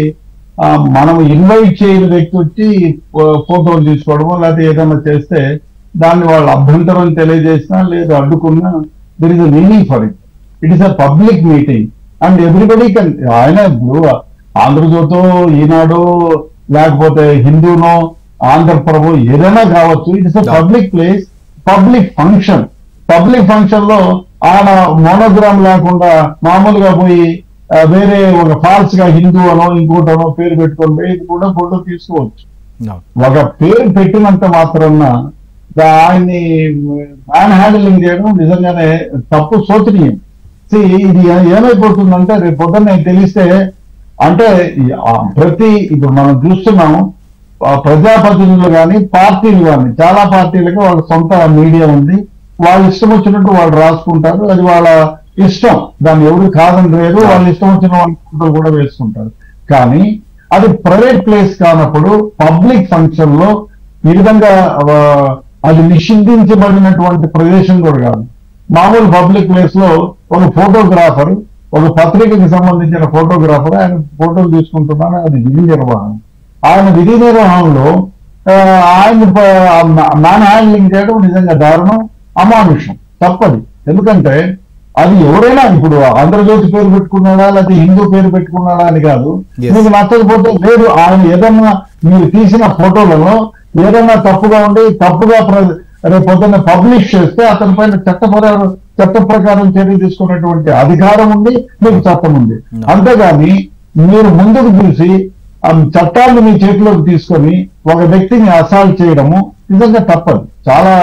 మనం ఇన్వైట్ చేయని వ్యక్తి వచ్చి ఫోటోలు తీసుకోవడమో లేకపోతే ఏదైనా చేస్తే దాన్ని వాళ్ళు అభ్యంతరం తెలియజేసినా లేదు అడ్డుకున్నా there is a meaning for it. It is a public meeting and everybody can. ఆయన ఆంధ్రజ్యోతో, ఈనాడో, లేకపోతే హిందూనో, ఆంధ్రప్రభ ఏదైనా కావచ్చు. It is a public place, public function. Public function లో ఆయన మోనోగ్రామ్ లేకుండా మామూలుగా పోయి వేరే ఒక ఫాల్స్ గా హిందూ అనో ఇంకోటనో పేరు పెట్టుకొని పోయి కూడా ఫోటో తీసుకోవచ్చు. ఒక పేరు పెట్టినంత మాత్రాన ఆయన్ని మ్యాన్ హ్యాండిలింగ్ చేయడం నిజంగానే తప్పు, శోచనీయం. ఇది ఏమైపోతుందంటే రేపు పొద్దున్న తెలిస్తే అంటే ఇప్పుడు మనం చూస్తున్నాము ప్రజాప్రతినిధులు కానీ పార్టీలు కానీ చాలా పార్టీలకి వాళ్ళ సొంత మీడియా ఉంది. వాళ్ళు ఇష్టం వచ్చినట్టు వాళ్ళు రాసుకుంటారు, అది వాళ్ళ ఇష్టం, దాన్ని ఎవరు కాదని లేదు. వాళ్ళు ఇష్టం వచ్చిన వాళ్ళు కూడా వేసుకుంటారు. కానీ అది ప్రైవేట్ ప్లేస్ కానప్పుడు పబ్లిక్ ఫంక్షన్ లో ఈ విధంగా అది నిషిద్ధించబడినటువంటి ప్రదేశం కూడా కాదు. మామూలు పబ్లిక్ ప్లేస్ లో ఒక ఫోటోగ్రాఫర్, ఒక పత్రికకి సంబంధించిన ఫోటోగ్రాఫర్ ఆయన ఫోటోలు తీసుకుంటున్నాను, అది విధి నిర్వహణ. ఆయన విధి నిర్వహణలో ఆయన మ్యాన్ హ్యాండ్లింగ్ చేయడం నిజంగా దారుణం, అమానుషం, తప్పది. ఎందుకంటే అది ఎవరైనా ఇప్పుడు ఆంధ్రజ్యోతి పేరు పెట్టుకున్నాడా లేకపోతే హిందూ పేరు పెట్టుకున్నాడా అని కాదు. మీకు నచ్చకపోతే లేదు, ఆయన ఏదన్నా మీరు తీసిన ఫోటోలలో ఏదన్నా తప్పుగా ఉండి తప్పుగా రేపు పొద్దున్న పబ్లిష్ చేస్తే అతని పైన చట్ట ప్రకారం చర్య తీసుకునేటువంటి అధికారం ఉంది, మీకు చట్టం ఉంది. అంతేగాని మీరు ముందుకు చూసి చట్టాన్ని మీ చేతిలోకి తీసుకొని ఒక వ్యక్తిని అసాల్ట్ చేయడము నిజంగా తప్పదు, చాలా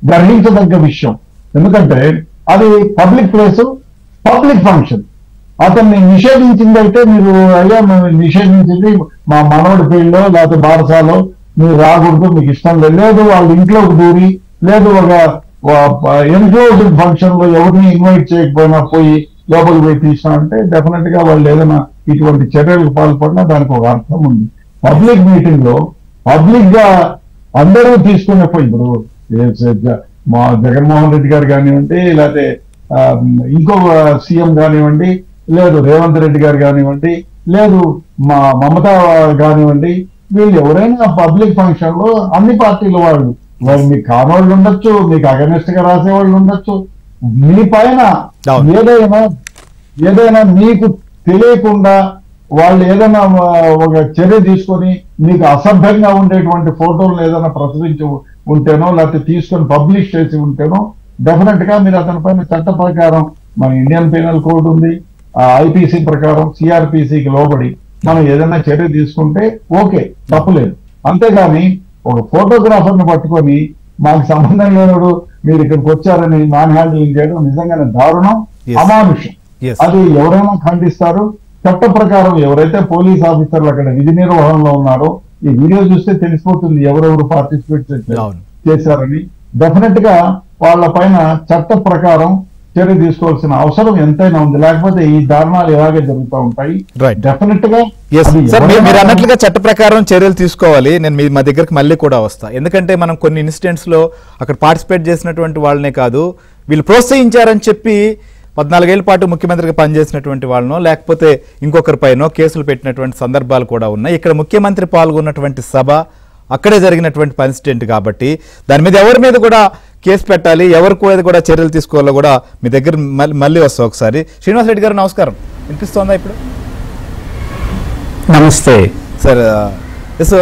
గ్రహించదగ్గ విషయం. ఎందుకంటే అది పబ్లిక్ ప్లేస్, పబ్లిక్ ఫంక్షన్. అతన్ని నిషేధించిందైతే మీరు అయ్యా నిషేధించింది మా మనవడి పెళ్ళిలో లేకపోతే బారసాలో మీరు రాకూడదు, మీకు ఇష్టం లేదు, వాళ్ళ ఇంట్లోకి దూరి లేదు ఒక ఎన్క్లోజ్డ్ ఫంక్షన్ లో ఎవరిని ఇన్వైట్ చేయకపోయినా పోయి లోపలికి పోయి తీసినా అంటే డెఫినెట్ గా వాళ్ళు ఏదైనా ఇటువంటి చర్యలకు పాల్పడినా దానికి ఒక అర్థం ఉంది. పబ్లిక్ మీటింగ్ లో పబ్లిక్ గా అందరూ తీసుకునే ఇప్పుడు మా జగన్మోహన్ రెడ్డి గారు కానివ్వండి, లేకపోతే ఇంకో సీఎం కానివ్వండి, లేదు రేవంత్ రెడ్డి గారు కానివ్వండి, లేదు మా మమతా కానివ్వండి, వీళ్ళు ఎవరైనా పబ్లిక్ ఫంక్షన్ లో అన్ని పార్టీల వాళ్ళు మీకు కానోళ్ళు ఉండొచ్చు, మీకు అగనెస్ట్ గా రాసే వాళ్ళు ఉండొచ్చు, మీ పైన ఏదైనా మీకు తెలియకుండా వాళ్ళు ఏదైనా ఒక చర్య తీసుకొని మీకు అసభ్యంగా ఉండేటువంటి ఫోటోలను ఏదైనా ప్రచురించి ఉంటేనో లేకపోతే తీసుకొని పబ్లిష్ చేసి ఉంటేనో డెఫినెట్ గా మీరు అతని పైన చట్ట ప్రకారం మన ఇండియన్ పీనల్ కోడ్ ఉంది, ఐపీసీ ప్రకారం సిఆర్పిసికి లోబడి మనం ఏదైనా చర్య తీసుకుంటే ఓకే, తప్పులేదు. అంతేగాని ఒక ఫోటోగ్రాఫర్ ని పట్టుకొని మాకు సంబంధం లేనడు మీరు ఇక్కడికి వచ్చారని నాన్ హ్యాండిలింగ్ చేయడం నిజంగానే దారుణం, అమానుషం. అది ఎవరైనా ఖండిస్తారు. చట్ట ప్రకారం ఎవరైతే పోలీస్ ఆఫీసర్లు అక్కడ విధి నిర్వహణలో ఉన్నారో ఈ వీడియో చూస్తే తెలిసిపోతుంది ఎవరెవరు పార్టిసిపేట్ చేశారని. డెఫినెట్ గా వాళ్ళ పైన చట్ట ప్రకారం చర్య తీసుకోవాల్సిన అవసరం ఎంతైనా ఉంది, లేకపోతే ఈ దారుణాలు ఇలాగే జరుగుతూ ఉంటాయి. డెఫినెట్ గా మీరు అన్నట్లుగా చట్ట ప్రకారం చర్యలు తీసుకోవాలి. నేను మా దగ్గరికి మళ్ళీ కూడా వస్తా, ఎందుకంటే మనం కొన్ని ఇన్సిడెంట్స్ లో అక్కడ పార్టిసిపేట్ చేసినటువంటి వాళ్ళనే కాదు, వీళ్ళు ప్రోత్సహించారని చెప్పి 14 ఏళ్ల పాటు ముఖ్యమంత్రిగా పనిచేసినటువంటి వాళ్ళనో లేకపోతే ఇంకొకరిపైనో కేసులు పెట్టినటువంటి సందర్భాలు కూడా ఉన్నాయి. ఇక్కడ ముఖ్యమంత్రి పాల్గొన్నటువంటి సభ అక్కడే జరిగినటువంటి ఇన్సిడెంట్ కాబట్టి దాని మీద ఎవరి మీద కూడా కేసు పెట్టాలి, ఎవరికి కూడా చర్యలు తీసుకోవాలో కూడా మీ దగ్గర మళ్ళీ వస్తా. ఒకసారి శ్రీనివాస్ రెడ్డి గారు నమస్కారం, వినిపిస్తోందా ఇప్పుడు? నమస్తే సార్. సో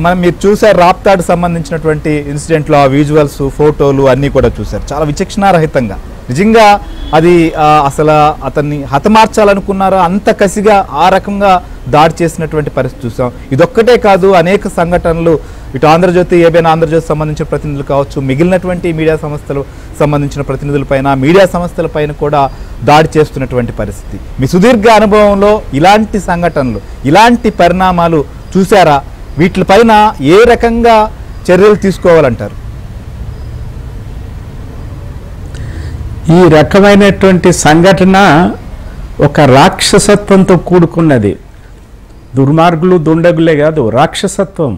మనం మీరు చూసారు రాప్తాడు సంబంధించినటువంటి ఇన్సిడెంట్లో ఆ విజువల్స్ ఫోటోలు అన్నీ కూడా చూశారు, చాలా విచక్షణారహితంగా. నిజంగా అది అసలు అతన్ని హతమార్చాలనుకున్నారో అంత కసిగా ఆ రకంగా దాడి చేసినటువంటి పరిస్థితి చూసాం. ఇదొక్కటే కాదు, అనేక సంఘటనలు ఇటు ఆంధ్రజ్యోతి, ఏబైనా ఆంధ్రజ్యోతి సంబంధించిన ప్రతినిధులు కావచ్చు, మిగిలినటువంటి మీడియా సంస్థలు సంబంధించిన ప్రతినిధులపైన, మీడియా సంస్థలపైన కూడా దాడి చేస్తున్నటువంటి పరిస్థితి. మీ సుదీర్ఘ అనుభవంలో ఇలాంటి సంఘటనలు, ఇలాంటి పరిణామాలు చూసారా? వీటిపైన ఏ రకంగా చర్యలు తీసుకోవాలంటారు? ఈ రకమైనటువంటి సంఘటన ఒక రాక్షసత్వంతో కూడుకున్నది. దుర్మార్గులు దుండగులే కాదు, రాక్షసత్వం.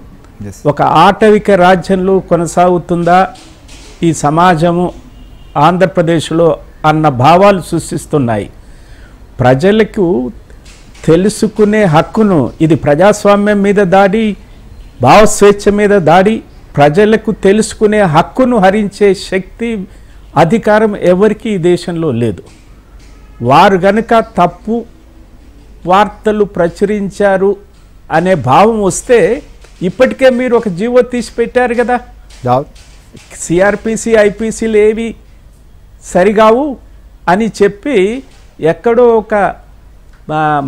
ఒక ఆటవిక రాజ్యంలో కొనసాగుతుందా ఈ సమాజము ఆంధ్రప్రదేశ్లో అన్న భావాలు సృష్టిస్తున్నాయి. ప్రజలకు తెలుసుకునే హక్కును, ఇది ప్రజాస్వామ్యం మీద దాడి, భావస్వేచ్ఛ మీద దాడి, ప్రజలకు తెలుసుకునే హక్కును హరించే శక్తి, అధికారం ఎవరికి ఈ దేశంలో లేదు. వారు గనుక తప్పు వార్తలు ప్రచురించారు అనే భావం వస్తే ఇప్పటికే మీరు ఒక జీవో తీసి పెట్టారు కదా, సిఆర్పిసి ఐపీసీలు ఏవి సరిగావు అని చెప్పి ఎక్కడో ఒక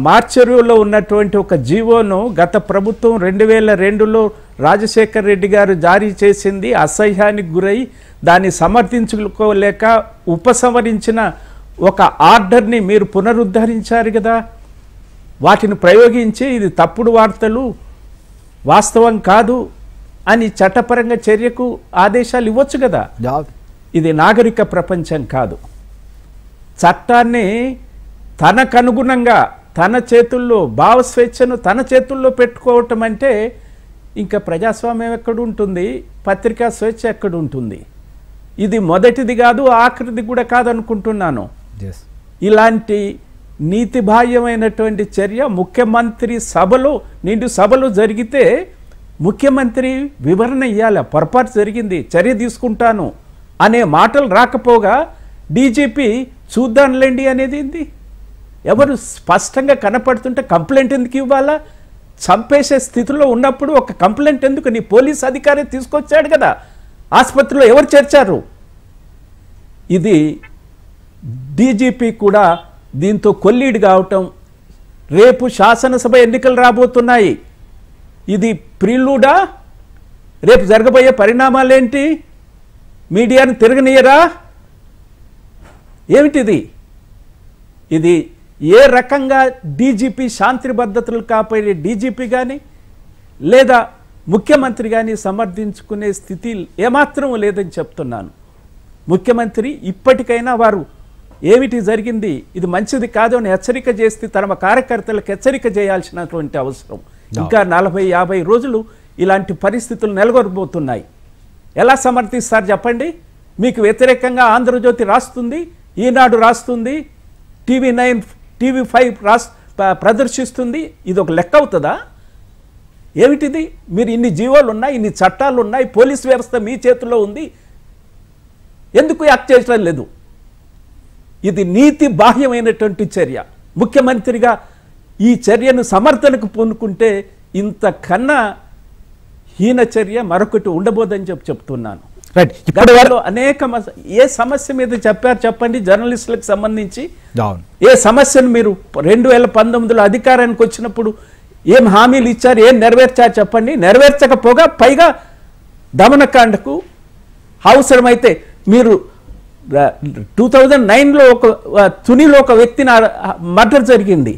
మార్చరులో ఉన్నటువంటి ఒక జీవోను గత ప్రభుత్వం 2002లో రాజశేఖర్ రెడ్డి గారు జారీ చేసింది. అసహ్యానికి గురై దాన్ని సమర్థించుకోలేక ఉపసంహరించిన ఒక ఆర్డర్ని మీరు పునరుద్ధరించారు కదా. వాటిని ప్రయోగించి ఇది తప్పుడు వార్తలు, వాస్తవం కాదు అని చట్టపరంగా చర్యకు ఆదేశాలు ఇవ్వచ్చు కదా. ఇది నాగరిక ప్రపంచం కాదు. చట్టాన్ని తనకనుగుణంగా తన చేతుల్లో, భావస్వేచ్ఛను తన చేతుల్లో పెట్టుకోవటం అంటే ఇంకా ప్రజాస్వామ్యం ఎక్కడుంటుంది, పత్రికా స్వేచ్ఛ ఎక్కడుంటుంది? ఇది మొదటిది కాదు, ఆఖరిది కూడా కాదనుకుంటున్నాను. ఇలాంటి నీతిబాహ్యమైనటువంటి చర్య ముఖ్యమంత్రి సభలో, నిండు సభలో జరిగితే ముఖ్యమంత్రి వివరణ ఇవ్వాలి, పొరపాటు జరిగింది, చర్య తీసుకుంటాను అనే మాటలు రాకపోగా డీజీపీ చూద్దాంలేండి అనేది ఏంది? ఎవరు స్పష్టంగా కనపడుతుంటే కంప్లైంట్ ఎందుకు ఇవ్వాలా? చంపేసే స్థితిలో ఉన్నప్పుడు ఒక కంప్లైంట్ ఎందుకు? నీ పోలీస్ అధికారి తీసుకొచ్చాడు కదా, ఆసుపత్రిలో ఎవరు చేర్చారు? ఇది డీజీపీ కూడా దీంతో కొల్లీడు కావటం. రేపు శాసనసభ ఎన్నికలు రాబోతున్నాయి. ఇది ప్రిలూడా? రేపు జరగబోయే పరిణామాలేంటి? మీడియాను తిరగనీయరా? ఏమిటిది? ఇది ఏ రకంగా డీజీపీ శాంతి భద్రతలు కాపాడే డీజీపీ కానీ లేదా ముఖ్యమంత్రి కానీ సమర్థించుకునే స్థితి ఏమాత్రం లేదని చెప్తున్నాను. ముఖ్యమంత్రి ఇప్పటికైనా వారు ఏమిటి జరిగింది, ఇది మంచిది కాదు అని హెచ్చరిక చేస్తే తమ కార్యకర్తలకు హెచ్చరిక చేయాల్సినటువంటి అవసరం. ఇంకా 40-50 రోజులు ఇలాంటి పరిస్థితులు నెలకొనబోతున్నాయి. ఎలా సమర్థిస్తారు చెప్పండి? మీకు వ్యతిరేకంగా ఆంధ్రజ్యోతి రాస్తుంది, ఈనాడు రాస్తుంది, TV9 TV5 ప్రదర్శిస్తుంది. ఇది ఒక లెక్క అవుతుందా? ఏమిటిది? మీరు ఇన్ని జీవోలు ఉన్నాయి, ఇన్ని చట్టాలు ఉన్నాయి, పోలీస్ వ్యవస్థ మీ చేతుల్లో ఉంది, ఎందుకు యాక్ట్ చేయడం లేదు? ఇది నీతి బాహ్యమైనటువంటి చర్య. ముఖ్యమంత్రిగా ఈ చర్యను సమర్థనకు పూనుకుంటే ఇంతకన్నా హీన చర్య మరొకటి ఉండబోదని చెప్తున్నాను. రైట్. గతంలో అనేక ఏ సమస్య మీద చెప్పారు చెప్పండి? జర్నలిస్టులకు సంబంధించి ఏ సమస్యను మీరు 2019లో అధికారానికి వచ్చినప్పుడు ఏం హామీలు ఇచ్చారు, ఏం నెరవేర్చారు చెప్పండి? నెరవేర్చకపోగా పైగా దమనకాండకు అవసరమైతే మీరు 2009లో తునిలో ఒక వ్యక్తిని మర్డర్ జరిగింది.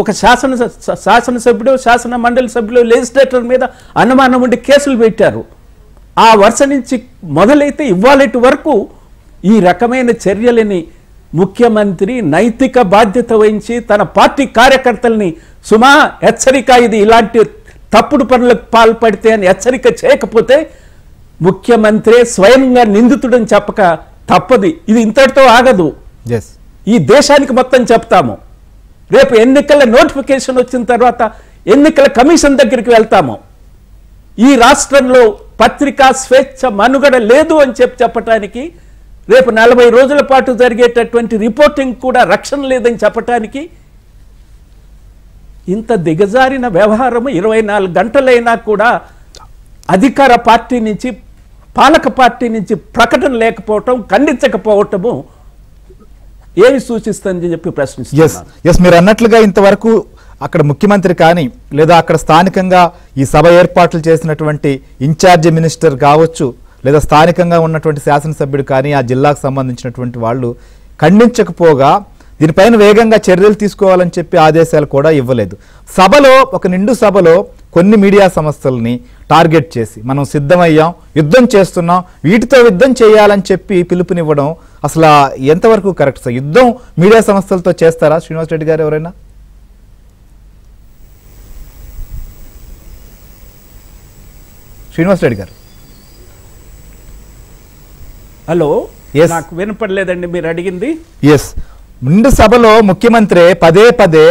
ఒక శాసనసభ్యుడు, శాసన మండలి సభ్యులు, లెజిస్లేటర్ మీద అనుమానం ఉండి కేసులు పెట్టారు. ఆ వరుస నుంచి మొదలైతే ఇవాళటి వరకు ఈ రకమైన చర్యలని ముఖ్యమంత్రి నైతిక బాధ్యత వహించి తన పార్టీ కార్యకర్తల్ని సుమా హెచ్చరిక, ఇది ఇలాంటి తప్పుడు పనులకు పాల్పడితే అని హెచ్చరిక చేయకపోతే ముఖ్యమంత్రి స్వయంగా నిందితుడని చెప్పక తప్పది. ఇది ఇంతటితో ఆగదు. ఈ దేశానికి మొత్తం చెప్తాము. రేపు ఎన్నికల నోటిఫికేషన్ వచ్చిన తర్వాత ఎన్నికల కమిషన్ దగ్గరికి వెళ్తాము. ఈ రాష్ట్రంలో పత్రికా స్వేచ్ఛ మనుగడ లేదు అని చెప్పటానికి, రేపు 40 రోజుల పాటు జరిగేటటువంటి రిపోర్టింగ్ కూడా రక్షణ లేదని చెప్పటానికి ఇంత దిగజారిన వ్యవహారము 24 గంటలైనా కూడా అధికార పార్టీ నుంచి, పాలక పార్టీ నుంచి ప్రకటన లేకపోవటం, ఖండించకపోవటము ఏమి సూచిస్తుంది చెప్పి ప్రశ్నిస్తున్నాను. మీరు అన్నట్లుగా ఇంతవరకు అక్కడ ముఖ్యమంత్రి కానీ లేదా అక్కడ స్థానికంగా ఈ సభ ఏర్పాట్లు చేసినటువంటి ఇన్ఛార్జి మినిస్టర్ కావచ్చు, లేదా స్థానికంగా ఉన్నటువంటి శాసనసభ్యుడు కానీ ఆ జిల్లాకు సంబంధించినటువంటి వాళ్ళు ఖండించకపోగా దీనిపైన వేగంగా చర్యలు తీసుకోవాలని చెప్పి ఆదేశాలు కూడా ఇవ్వలేదు. సభలో, ఒక నిండు సభలో కొన్ని మీడియా సంస్థల్ని టార్గెట్ చేసి మనం సిద్ధమయ్యాం, యుద్ధం చేస్తున్నాం, వీటితో యుద్ధం చేయాలని చెప్పి పిలుపునివ్వడం అసలు ఎంతవరకు కరెక్ట్ సార్? యుద్ధం మీడియా సంస్థలతో చేస్తారా శ్రీనివాస్ రెడ్డి గారు? ఎవరైనా శ్రీనివాస్ రెడ్డి గారు? హలో, నాకు వినపడలేదండి మీరు అడిగింది. ఎస్, నిండు సభలో ముఖ్యమంత్రి పదే పదే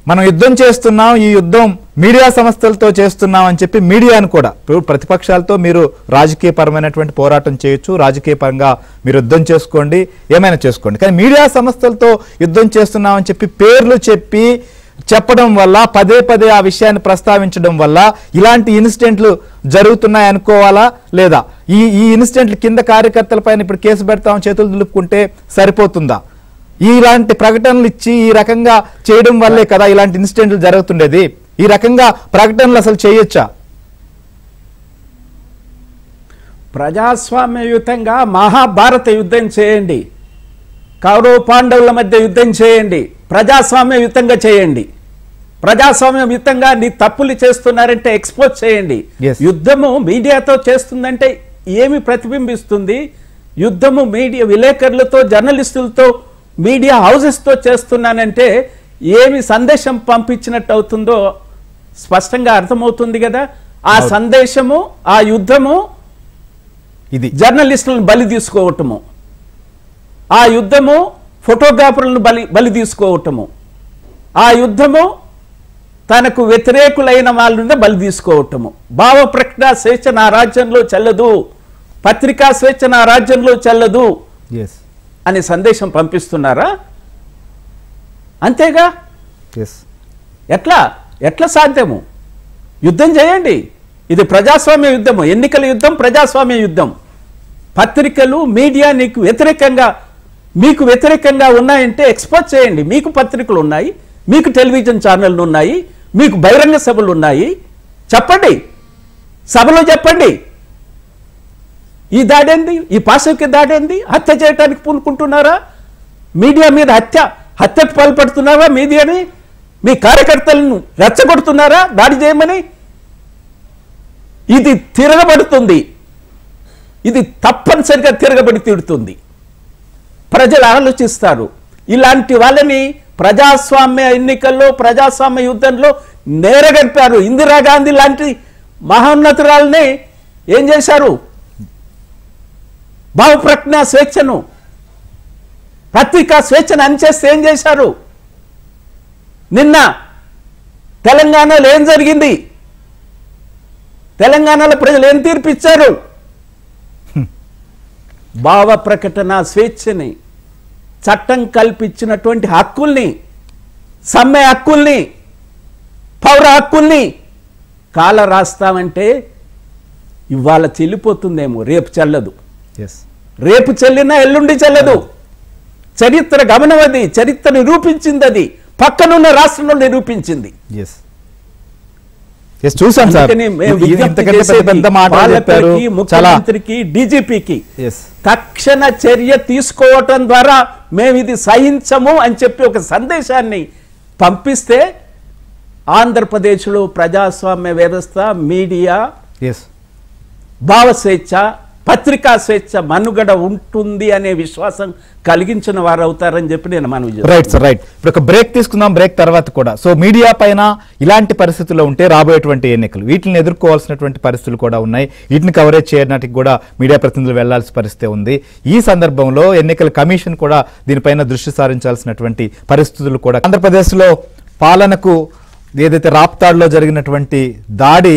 మనం యుద్ధం చేస్తున్నాం, ఈ యుద్ధం మీడియా సంస్థలతో చేస్తున్నాం అని చెప్పి మీడియాను కూడా, ప్రతిపక్షాలతో మీరు రాజకీయ పరమైనటువంటి పోరాటం చేయొచ్చు, రాజకీయ పరంగా మీరు యుద్ధం చేసుకోండి, ఏమైనా చేసుకోండి, కానీ మీడియా సంస్థలతో యుద్ధం చేస్తున్నాం అని చెప్పి పేర్లు చెప్పడం వల్ల, పదే పదే ఆ విషయాన్ని ప్రస్తావించడం వల్ల ఇలాంటి ఇన్సిడెంట్లు జరుగుతున్నాయి అనుకోవాలా లేదా? ఈ ఇన్సిడెంట్లు కింద కార్యకర్తల పైన ఇప్పుడు కేసు పెడతాం, చేతులు దులుపుకుంటే సరిపోతుందా? ఇలాంటి ప్రకటనలు ఇచ్చి ఈ రకంగా చేయడం వల్లే కదా ఇలాంటి ఇన్సిడెంట్లు జరుగుతుండేది. ఈ రకంగా ప్రకటనలు అసలు చేయొచ్చా? ప్రజాస్వామ్యయుతంగా మహాభారత యుద్ధం చేయండి, కౌరవ పాండవుల మధ్య యుద్ధం చేయండి, ప్రజాస్వామ్యయుతంగా చేయండి. ప్రజాస్వామ్యయుతంగా నీ తప్పులు చేస్తున్నారంటే ఎక్స్పోజ్ చేయండి. యుద్ధము మీడియాతో చేస్తుందంటే ఏమి ప్రతిబింబిస్తుంది? యుద్ధము మీడియా విలేకరులతో, జర్నలిస్టులతో, మీడియా హౌసెస్తో చేస్తున్నానంటే ఏమి సందేశం పంపించినట్టు అవుతుందో స్పష్టంగా అర్థమవుతుంది కదా. ఆ సందేశము, ఆ యుద్ధము ఇది జర్నలిస్టులను బలి తీసుకోవటము, ఆ యుద్ధము ఫోటోగ్రాఫర్లను బలి తీసుకోవటము, ఆ యుద్ధము తనకు వ్యతిరేకులైన వాళ్ళని బలి తీసుకోవటము. భావ ప్రకటన స్వేచ్ఛ నా రాజ్యంలో చెల్లదు, పత్రికా స్వేచ్ఛ నా రాజ్యంలో చెల్లదు అనే సందేశం పంపిస్తున్నారా? అంతేగా. ఎట్లా సాధ్యము? యుద్ధం చేయండి. ఇది ప్రజాస్వామ్య యుద్ధము, ఎన్నికల యుద్ధం, ప్రజాస్వామ్య యుద్ధం. పత్రికలు, మీడియా మీకు వ్యతిరేకంగా ఉన్నాయంటే ఎక్స్పోజ్ చేయండి. మీకు పత్రికలు ఉన్నాయి, మీకు టెలివిజన్ ఛానళ్ళు ఉన్నాయి, మీకు బహిరంగ సభలు ఉన్నాయి. చెప్పండి, సభలో చెప్పండి. ఈ దాడేంది? ఈ పాశవిక దాడేంది? హత్య చేయడానికి పూనుకుంటున్నారా? మీడియా మీద హత్యకు పాల్పడుతున్నారా? మీడియాని, మీ కార్యకర్తలను రెచ్చగొడుతున్నారా దాడి చేయమని? ఇది తిరగబడుతుంది, ఇది తప్పనిసరిగా తిరగబడి తీరుతుంది. ప్రజలు ఆలోచిస్తారు. ఇలాంటి వాళ్ళని ప్రజాస్వామ్య ఎన్నికల్లో ప్రజాస్వామ్య యుద్ధంలో నేరగట్టారు. ఇందిరాగాంధీ లాంటి మహోన్నతురాల్ని ఏం చేశారు? భావప్రజ్ఞ స్వేచ్ఛను, పత్రికా స్వేచ్ఛను అనిచేస్తే ఏం చేశారు? నిన్న తెలంగాణలో ఏం జరిగింది? తెలంగాణలో ప్రజలు ఏం తీర్పిచ్చారు? భావ ప్రకటన స్వేచ్ఛని, చట్టం కల్పించినటువంటి హక్కుల్ని, సమ్మె హక్కుల్ని, పౌర హక్కుల్ని కాల రాస్తామంటే ఇవాళ చెల్లిపోతుందేమో, రేపు చెల్లదు. రేపు చెల్లినా ఎల్లుండి చెల్లదు. చరిత్ర గమనమది, చరిత్ర నిరూపించింది, అది పక్కనున్న రాష్ట్రంలో నిరూపించింది. చూసాం సార్, ముఖ్యమంత్రికి, డీజీపీకి తక్షణ చర్య తీసుకోవటం ద్వారా మేము ఇది సహించము అని చెప్పి ఒక సందేశాన్ని పంపిస్తే ఆంధ్రప్రదేశ్లో ప్రజాస్వామ్య వ్యవస్థ, మీడియా, భావ స్వేచ్ఛ, పత్రికా స్వేచ్ఛ మనుగడ ఉంటుంది అనే విశ్వాసం కలిగించిన వారు అవుతారని చెప్పి నేను మనవి చేస్తున్నాను. Right sir, right. ఇప్పుడు ఒక బ్రేక్ తీసుకుందాం. బ్రేక్ తర్వాత కూడా సో మీడియా పైన ఇలాంటి పరిస్థితుల్లో ఉంటే రాబోయేటువంటి ఎన్నికలు వీటిని ఎదుర్కోవాల్సినటువంటి పరిస్థితులు కూడా ఉన్నాయి. వీటిని కవరేజ్ చేయడానికి కూడా మీడియా ప్రతినిధులు వెళ్లాల్సిన పరిస్థితి ఉంది. ఈ సందర్భంలో ఎన్నికల కమిషన్ కూడా దీనిపైన దృష్టి సారించాల్సినటువంటి పరిస్థితులు కూడా. ఆంధ్రప్రదేశ్లో పాలనకు ఏదైతే రాప్తాడ్లో జరిగినటువంటి దాడి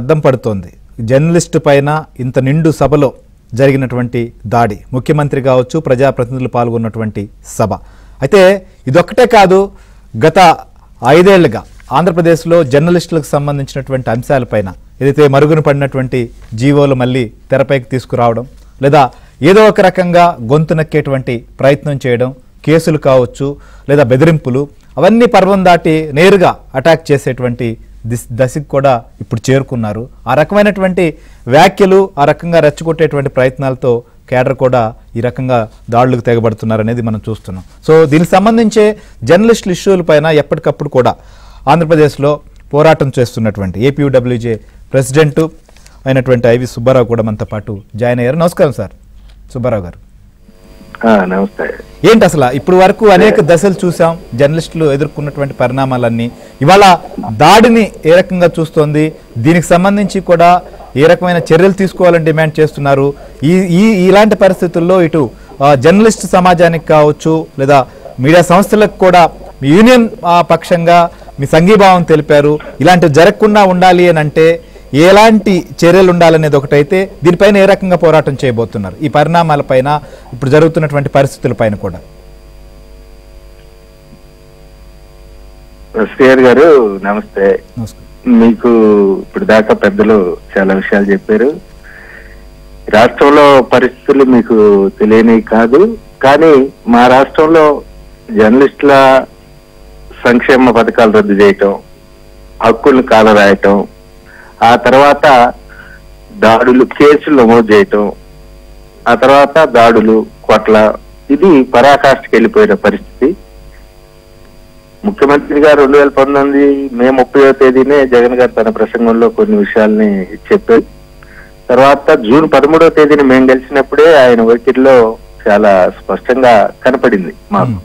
అద్దం పడుతోంది. జర్నలిస్టు పైన ఇంత నిండు సభలో జరిగినటువంటి దాడి, ముఖ్యమంత్రి కావచ్చు, ప్రజాప్రతినిధులు పాల్గొన్నటువంటి సభ. అయితే ఇదొక్కటే కాదు, గత 5 ఏళ్లుగా ఆంధ్రప్రదేశ్లో జర్నలిస్టులకు సంబంధించినటువంటి అంశాలపైన ఏదైతే మరుగున పడినటువంటి జీవోలు మళ్ళీ తెరపైకి తీసుకురావడం, లేదా ఏదో ఒక రకంగా గొంతు నక్కేటువంటి ప్రయత్నం చేయడం, కేసులు కావచ్చు లేదా బెదిరింపులు, అవన్నీ పర్వం దాటి నేరుగా అటాక్ చేసేటువంటి దశకు కూడా ఇప్పుడు చేరుకున్నారు. ఆ రకమైనటువంటి వ్యాఖ్యలు, ఆ రకంగా రెచ్చగొట్టేటువంటి ప్రయత్నాలతో కేడర్ కూడా ఈ రకంగా దాడులకు తెగబడుతున్నారు అనేది మనం చూస్తున్నాం. సో దీనికి సంబంధించే జర్నలిస్టుల ఇష్యూల పైన ఎప్పటికప్పుడు కూడా ఆంధ్రప్రదేశ్లో పోరాటం చేస్తున్నటువంటి ఏపీయూడబ్ల్యూజే ప్రెసిడెంట్ అయినటువంటి ఐవి సుబ్బారావు కూడా మనతో పాటు జాయిన్ అయ్యారు. నమస్కారం సార్ సుబ్బారావు గారు. నమస్తే. ఏంటి అసలు ఇప్పుడు వరకు అనేక దశలు చూసాం, జర్నలిస్టులు ఎదుర్కొన్నటువంటి పరిణామాలన్నీ, ఇవాళ దాడిని ఏ రకంగా చూస్తోంది, దీనికి సంబంధించి కూడా ఏ రకమైన చర్యలు తీసుకోవాలని డిమాండ్ చేస్తున్నారు. ఇలాంటి పరిస్థితుల్లో ఇటు జర్నలిస్ట్ సమాజానికి కావచ్చు లేదా మీడియా సంస్థలకు కూడా మీ యూనియన్ పక్షంగా మీ సంఘీభావం తెలిపారు. ఇలాంటివి జరగకుండా ఉండాలి అని అంటే ఎలాంటి చర్యలు ఉండాలనేది ఒకటైతే, దీనిపైన ఏ రకంగా పోరాటం చేయబోతున్నారు, ఈ పరిణామాలపైన, ఇప్పుడు జరుగుతున్నటువంటి పరిస్థితులపైన కూడా? శ్రీహర్ గారు నమస్తే. మీకు ఇప్పుడు దాకా పెద్దలు చాలా విషయాలు చెప్పారు. రాష్ట్రంలో పరిస్థితులు మీకు తెలియని కాదు, కానీ మా రాష్ట్రంలో జర్నలిస్టుల సంక్షేమ పథకాలు రద్దు చేయటం, హక్కులను కాలరాయటం, ఆ తర్వాత దాడులు, కేసులు నమోదు చేయటం, ఆ తర్వాత దాడులు, కొట్ల, ఇది పరాకాష్ఠకి వెళ్ళిపోయిన పరిస్థితి. ముఖ్యమంత్రి గారు 2019 మే 30వ తేదీనే జగన్ గారు తన ప్రసంగంలో కొన్ని విషయాల్ని చెప్పారు. తర్వాత జూన్ 13వ తేదీని మేము గెలిచినప్పుడే ఆయన వైఖరిలో చాలా స్పష్టంగా కనపడింది మాకు,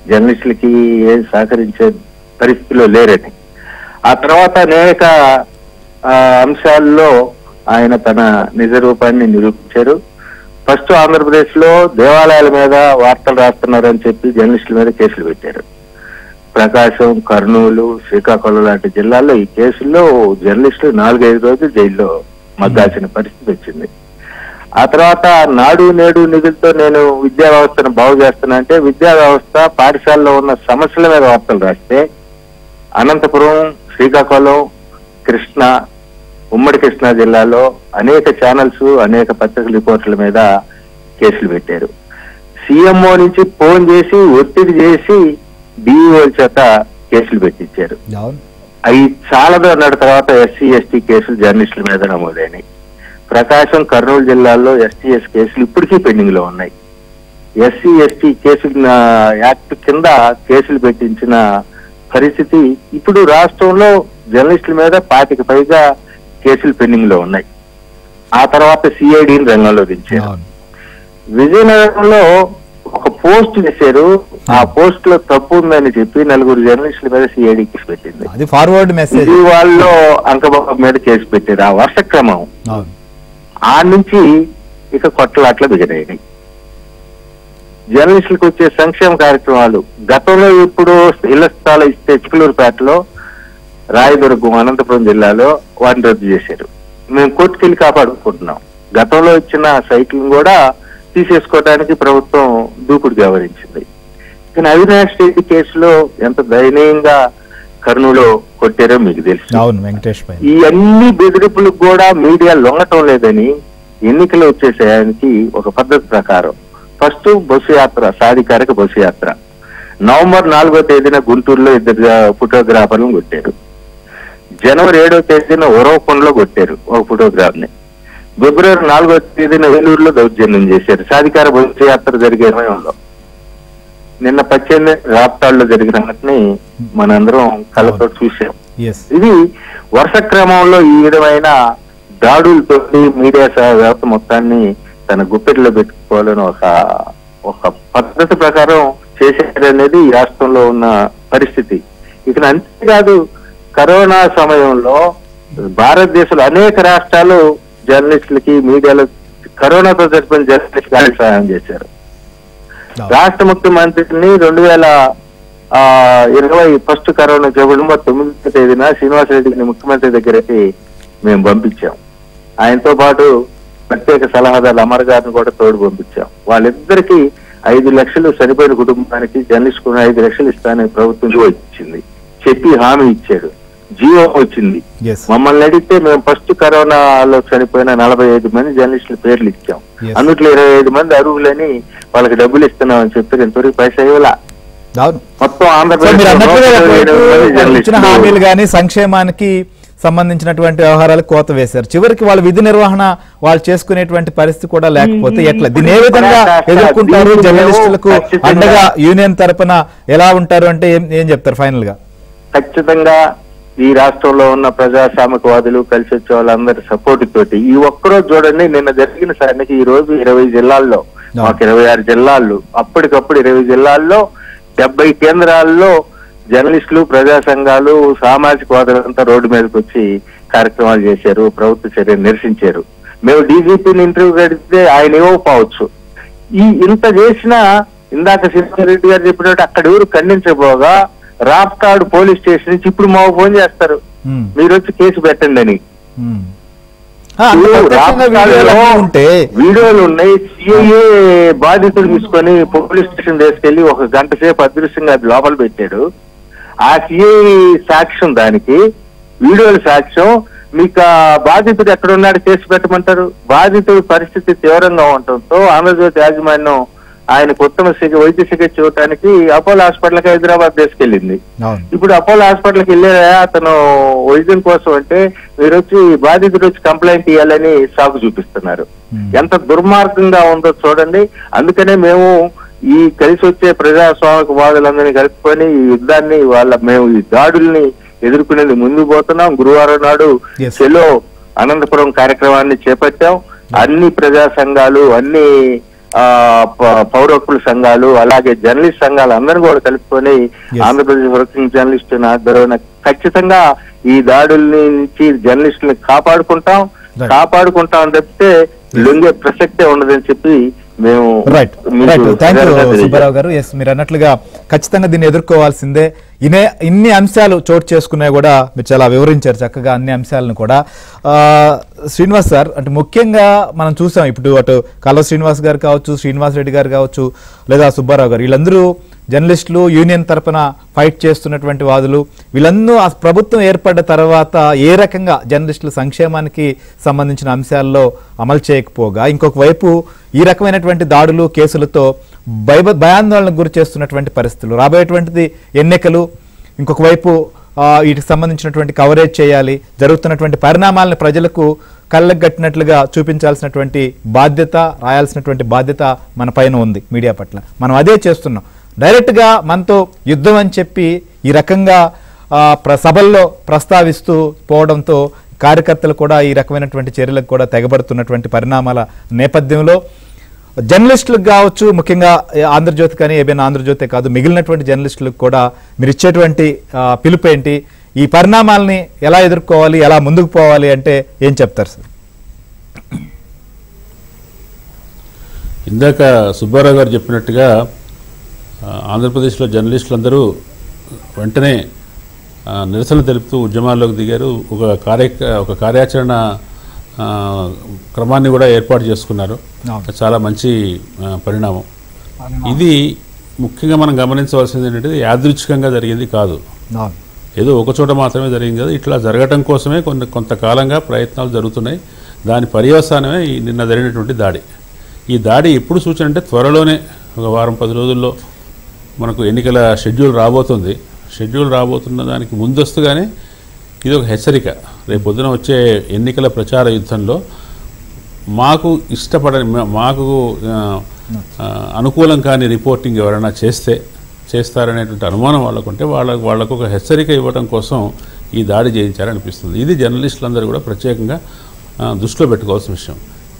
జర్నలిస్టులకి ఏం సహకరించే పరిస్థితిలో లేరని. ఆ తర్వాత అనేక అంశాల్లో ఆయన తన నిజ రూపాన్ని నిరూపించారు. ఫస్ట్ ఆంధ్రప్రదేశ్ లో దేవాలయాల మీద వార్తలు రాస్తున్నారని చెప్పి జర్నలిస్టుల మీద కేసులు పెట్టారు. ప్రకాశం, కర్నూలు, శ్రీకాకుళం లాంటి జిల్లాల్లో ఈ కేసుల్లో జర్నలిస్టులు 4-5 రోజులు జైల్లో మగ్గాల్సిన పరిస్థితి వచ్చింది. ఆ తర్వాత నాడు నేడు నిధులతో నేను విద్యా వ్యవస్థను బాగు చేస్తున్నా అంటే, విద్యా వ్యవస్థ పాఠశాలలో ఉన్న సమస్యల మీద వార్తలు రాస్తే అనంతపురం, శ్రీకాకుళం, కృష్ణ, ఉమ్మడి కృష్ణా జిల్లాలో అనేక ఛానల్స్, అనేక పత్రికల రిపోర్టుల మీద కేసులు పెట్టారు. సీఎంఓ నుంచి ఫోన్ చేసి ఒత్తిడి చేసి డిఈఓ చేత కేసులు పెట్టించారు. అవి చాలదు అన్న తర్వాత ఎస్సీ ఎస్టీ కేసులు జర్నలిస్టుల మీద నమోదైనాయి. ప్రకాశం, కర్నూలు జిల్లాల్లో ఎస్టీఎస్ కేసులు ఇప్పటికీ పెండింగ్ లో ఉన్నాయి. ఎస్సీ ఎస్టీ కేసులు యాక్ట్ కింద కేసులు పెట్టించిన పరిస్థితి. ఇప్పుడు రాష్ట్రంలో జర్నలిస్టుల మీద 25 పైగా కేసులు పెండింగ్ లో ఉన్నాయి. ఆ తర్వాత సిఐడిని రంగంలో దించారు. విజయనగరంలో ఒక పోస్ట్ చేశారు. ఆ పోస్ట్ లో తప్పు ఉందని చెప్పి 4 జర్నలిస్టుల మీద సిఐడి కేసు పెట్టింది. అది ఫార్వర్డ్ మెసేజ్. వాళ్ళు అంకబాబు మీద కేసు పెట్టారు. ఆ వర్ష క్రమం ఆ నుంచి ఇక కొట్టలాట్లు దిగనాయి. జర్నలిస్టులకు వచ్చే సంక్షేమ కార్యక్రమాలు గతంలో ఇప్పుడు ఇళ్ల స్థలాలు ఇస్తే చిక్కలూరుపేటలో, రాయదుర్గం, అనంతపురం జిల్లాలో వాటిని రద్దు చేశారు. మేము కోర్టుకెళ్ళి కాపాడుకుంటున్నాం. గతంలో ఇచ్చిన సైట్లను కూడా తీసేసుకోవడానికి ప్రభుత్వం దూకుడు వ్యవహరించింది. కానీ అవినాష్ రెడ్డి కేసులో ఎంత దయనీయంగా కర్నూలులో కొట్టారో మీకు తెలుసు. అవును వెంకటేష్ పై ఈ అన్ని బెదిరింపులకు కూడా మీడియా లొంగటం లేదని ఎన్నికలు వచ్చేసేయడానికి ఒక పద్ధతి ప్రకారం ఫస్ట్ బస్సు యాత్ర, సాధికారిక బస్సు యాత్ర. నవంబర్ 4వ తేదీన గుంటూరులో 2 ఫోటోగ్రాఫర్లను కొట్టారు. జనవరి 7వ తేదీన ఉరవకొండలో కొట్టారు ఒక ఫోటోగ్రాఫ్ ని. ఫిబ్రవరి 4వ తేదీన వేలూరులో దౌర్జన్యం చేశారు సాధికార బస్సు యాత్ర జరిగే సమయంలో. నిన్న 18 రాప్తాడులో జరిగిన వాటిని మనందరం కళ్ళతో చూసాం. ఇది వర్ష క్రమంలో ఈ విధమైన దాడులతో మీడియా వ్యవస్థ మొత్తాన్ని తన గుప్పెట్లో పెట్టుకోవాలని ఒక పద్ధతి ప్రకారం చేశారనేది ఈ రాష్ట్రంలో ఉన్న పరిస్థితి. ఇక అంతేకాదు, కరోనా సమయంలో భారతదేశంలో అనేక రాష్ట్రాలు జర్నలిస్టులకి, మీడియాలో కరోనాతో చనిపోయిన జర్నలిస్టులకు సహాయం చేశారు. రాష్ట్ర ముఖ్యమంత్రిని 2020 ఫస్ట్ కరోనా జనవరి 9వ తేదీన శ్రీనివాసరెడ్డిని ముఖ్యమంత్రి దగ్గరికి మేము పంపించాం. ఆయనతో పాటు ప్రత్యేక సలహాదారు అమర్ గారిని కూడా తోడు పంపించాం. వాళ్ళిద్దరికీ 5 లక్షలు చనిపోయిన కుటుంబానికి జర్నలిస్ట్ 5 లక్షలు ఇస్తానని ప్రభుత్వం ఇచ్చింది, చెప్పి హామీ ఇచ్చాడు. జీవో వచ్చింది. మమ్మల్ని అడిగితే మేము ఫస్ట్ కరోనాలో చనిపోయిన 45 మంది జర్నలిస్టుల పేర్లు ఇచ్చాం. అందుట్లో 25 మంది అర్హులని వాళ్ళకి డబ్బులు ఇస్తున్నాం అని చెప్పి ఇంతవరకు పైసా ఇవ్వాల. మొత్తం ఆంధ్రప్రదేశ్ హామీలు కానీ సంక్షేమానికి సంబంధించినటువంటి వ్యవహారాలు కోత వేశారు. చివరికి వాళ్ళ విధి నిర్వహణ వాళ్ళు చేసుకునేటువంటి పరిస్థితి కూడా లేకపోతే ఎట్లా? దీన్ని ఏ విధంగా ఎదుర్కొంటారు? జర్నలిస్టులకు అండగా యూనియన్ తరపున ఎలా ఉంటారు అంటే ఏం చెప్తారు ఫైనల్ గా? ఖచ్చితంగా ఈ రాష్ట్రంలో ఉన్న ప్రజాస్వామికవాదులు కలిసి వచ్చే వాళ్ళందరి సపోర్ట్ తోటి ఈ ఒక్కరోజు చూడండి, నిన్న జరిగిన సారికి ఈ రోజు 20 జిల్లాల్లో, మాకు 26 జిల్లాల్లో, అప్పటికప్పుడు 20 జిల్లాల్లో 70 కేంద్రాల్లో జర్నలిస్టులు, ప్రజా సంఘాలు, సామాజిక వాదులంతా రోడ్డు మీదకి వచ్చి కార్యక్రమాలు చేశారు, ప్రభుత్వ చర్యను నిరసించారు. మేము డీజీపీని ఇంటర్వ్యూ కడితే ఆయన ఇవ్వకపోవచ్చు. ఇంత చేసినా ఇందాక శ్రీనివాసరెడ్డి గారు చెప్పినట్టు అక్కడ ఎవరు ఖండించబోగా రాప్తాడు పోలీస్ స్టేషన్ నుంచి ఇప్పుడు మాకు ఫోన్ చేస్తారు, మీరు వచ్చి కేసు పెట్టండి అని. వీడియోలు ఉన్నాయి. సిఐఏ బాధితులు తీసుకొని పోలీస్ స్టేషన్ తీసుకెళ్లి 1 గంట సేపు అదృశ్యంగా అది లోపల పెట్టాడు. ఆ సిఐ సాక్ష్యం, దానికి వీడియోల సాక్ష్యం. మీకు ఆ బాధితుడు ఎక్కడున్నాడు కేసు పెట్టమంటారు? బాధితుడి పరిస్థితి తీవ్రంగా ఉండటంతో ఆంధ్రజ్యోతి యాజమాన్యం ఆయనకు ఉత్తమ వైద్య చికిత్స ఇవ్వడానికి అపోలో హాస్పిటల్కి హైదరాబాద్ తీసుకెళ్ళింది. ఇప్పుడు అపోలో హాస్పిటల్కి వెళ్ళే అతను వైద్యం కోసం అంటే మీరు వచ్చి బాధితుడు వచ్చి కంప్లైంట్ ఇవ్వాలని సాకు చూపిస్తున్నారు. ఎంత దుర్మార్గంగా ఉందో చూడండి. అందుకనే మేము ఈ కలిసి వచ్చే ప్రజాస్వామిక వాదులందరినీ కలుపుకొని ఈ యుద్ధాన్ని మేము ఈ దాడుల్ని ఎదుర్కొనేది ముందుకు పోతున్నాం. గురువారం నాడు చెలో అనంతపురం కార్యక్రమాన్ని చేపట్టాం. అన్ని ప్రజా సంఘాలు, అన్ని పౌర హక్కుల సంఘాలు, అలాగే జర్నలిస్ట్ సంఘాలు అందరూ కూడా కలుపుకొని ఆంధ్రప్రదేశ్ వర్కింగ్ జర్నలిస్ట్ ఆధ్వర్యంలో ఖచ్చితంగా ఈ దాడుల్ని నుంచి జర్నలిస్టులను కాపాడుకుంటాం తప్పితే లొంగే ప్రసక్తే ఉండదని చెప్పి మేము. రైట్, థ్యాంక్ యూ సుబ్బారావు గారు. ఎస్, మీరు అన్నట్లుగా ఖచ్చితంగా దీన్ని ఎదుర్కోవాల్సిందే. ఇన్ని అంశాలు చోటు చేసుకున్నాయి కూడా మీరు చాలా వివరించారు చక్కగా అన్ని అంశాలను కూడా. శ్రీనివాస్ సార్, అంటే ముఖ్యంగా మనం చూసాం ఇప్పుడు అటు కాలువ శ్రీనివాస్ గారు కావచ్చు, శ్రీనివాస్ రెడ్డి గారు కావచ్చు, లేదా సుబ్బారావు గారు, వీళ్ళందరూ జర్నలిస్టులు, యూనియన్ తరపున ఫైట్ చేస్తున్నటువంటి వాదులు. వీళ్ళందరూ ఆ ప్రభుత్వం ఏర్పడ్డ తర్వాత ఏ రకంగా జర్నలిస్టుల సంక్షేమానికి సంబంధించిన అంశాల్లో అమలు చేయకపోగా ఇంకొక వైపు ఈ రకమైనటువంటి దాడులు, కేసులతో భయాందోళనకు గురి చేస్తున్నటువంటి పరిస్థితులు, రాబోయేటువంటిది ఎన్నికలు, ఇంకొక వైపు వీటికి సంబంధించినటువంటి కవరేజ్ చేయాలి, జరుగుతున్నటువంటి పరిణామాలను ప్రజలకు కళ్ళకు గట్టినట్లుగా చూపించాల్సినటువంటి బాధ్యత, రాయాల్సినటువంటి బాధ్యత మన పైన ఉంది మీడియా పట్ల. మనం అదే చేస్తున్నాం. డైరెక్ట్గా మనతో యుద్ధం అని చెప్పి ఈ రకంగా సభల్లో ప్రస్తావిస్తూ పోవడంతో కార్యకర్తలు కూడా ఈ రకమైనటువంటి చర్యలకు కూడా తెగబడుతున్నటువంటి పరిణామాల నేపథ్యంలో జర్నలిస్టులకు కావచ్చు, ముఖ్యంగా ఆంధ్రజ్యోతి కానీ ఏబిఎన్ ఆంధ్రజ్యోతి కాదు, మిగిలినటువంటి జర్నలిస్టులకు కూడా మీరు ఇచ్చేటువంటి పిలుపు ఏంటి? ఈ పరిణామాలని ఎలా ఎదుర్కోవాలి, ఎలా ముందుకు పోవాలి అంటే ఏం చెప్తారు సార్? ఇందాక సుబ్బారావు గారు చెప్పినట్టుగా ఆంధ్రప్రదేశ్లో జర్నలిస్టులందరూ వెంటనే నిరసన తెలుపుతూ ఉద్యమాల్లోకి దిగారు. ఒక కార్యాచరణ క్రమాన్ని కూడా ఏర్పాటు చేసుకున్నారు. చాలా మంచి పరిణామం. ఇది ముఖ్యంగా మనం గమనించవలసింది ఏంటంటే యాదృచ్ఛికంగా జరిగింది కాదు, ఏదో ఒక చోట మాత్రమే జరిగింది కదా. ఇట్లా జరగటం కోసమే కొంతకాలంగా ప్రయత్నాలు జరుగుతున్నాయి. దాని పర్యవసానమే నిన్న జరిగినటువంటి దాడి. ఈ దాడి ఎప్పుడు సూచన అంటే త్వరలోనే ఒక వారం 10 రోజుల్లో మనకు ఎన్నికల షెడ్యూల్ రాబోతుంది. షెడ్యూల్ రాబోతున్న దానికి ముందస్తుగానే ఇది ఒక హెచ్చరిక. రేపు పొద్దున వచ్చే ఎన్నికల ప్రచార యుద్ధంలో మాకు మాకు అనుకూలం కాని రిపోర్టింగ్ ఎవరైనా చేస్తారనేటువంటి అనుమానం వాళ్ళకుంటే వాళ్ళకు ఒక హెచ్చరిక ఇవ్వడం కోసం ఈ దాడి చేయించారనిపిస్తుంది. ఇది జర్నలిస్టులందరూ కూడా ప్రత్యేకంగా దృష్టిలో పెట్టుకోవాల్సిన విషయం.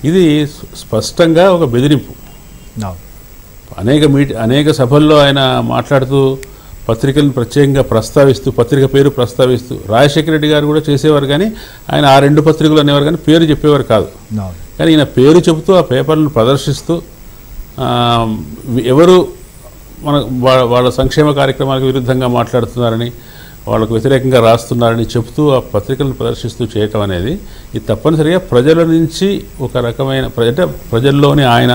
ఇది స్పష్టంగా ఒక బెదిరింపు. అనేక సభల్లో ఆయన మాట్లాడుతూ పత్రికలను ప్రత్యేకంగా ప్రస్తావిస్తూ, పత్రిక పేరు ప్రస్తావిస్తూ, రాజశేఖర రెడ్డి గారు కూడా చేసేవారు, కానీ ఆయన ఆ 2 పత్రికలు అనేవారు కానీ పేరు చెప్పేవారు కాదు. కానీ ఈయన పేరు చెబుతూ ఆ పేపర్లను ప్రదర్శిస్తూ ఎవరు వాళ్ళ సంక్షేమ కార్యక్రమాలకు విరుద్ధంగా మాట్లాడుతున్నారని, వాళ్ళకు వ్యతిరేకంగా రాస్తున్నారని చెబుతూ ఆ పత్రికలను ప్రదర్శిస్తూ చేయటం అనేది ఇది తప్పనిసరిగా ప్రజల నుంచి ఒక రకమైన ప్రజల్లోని ఆయన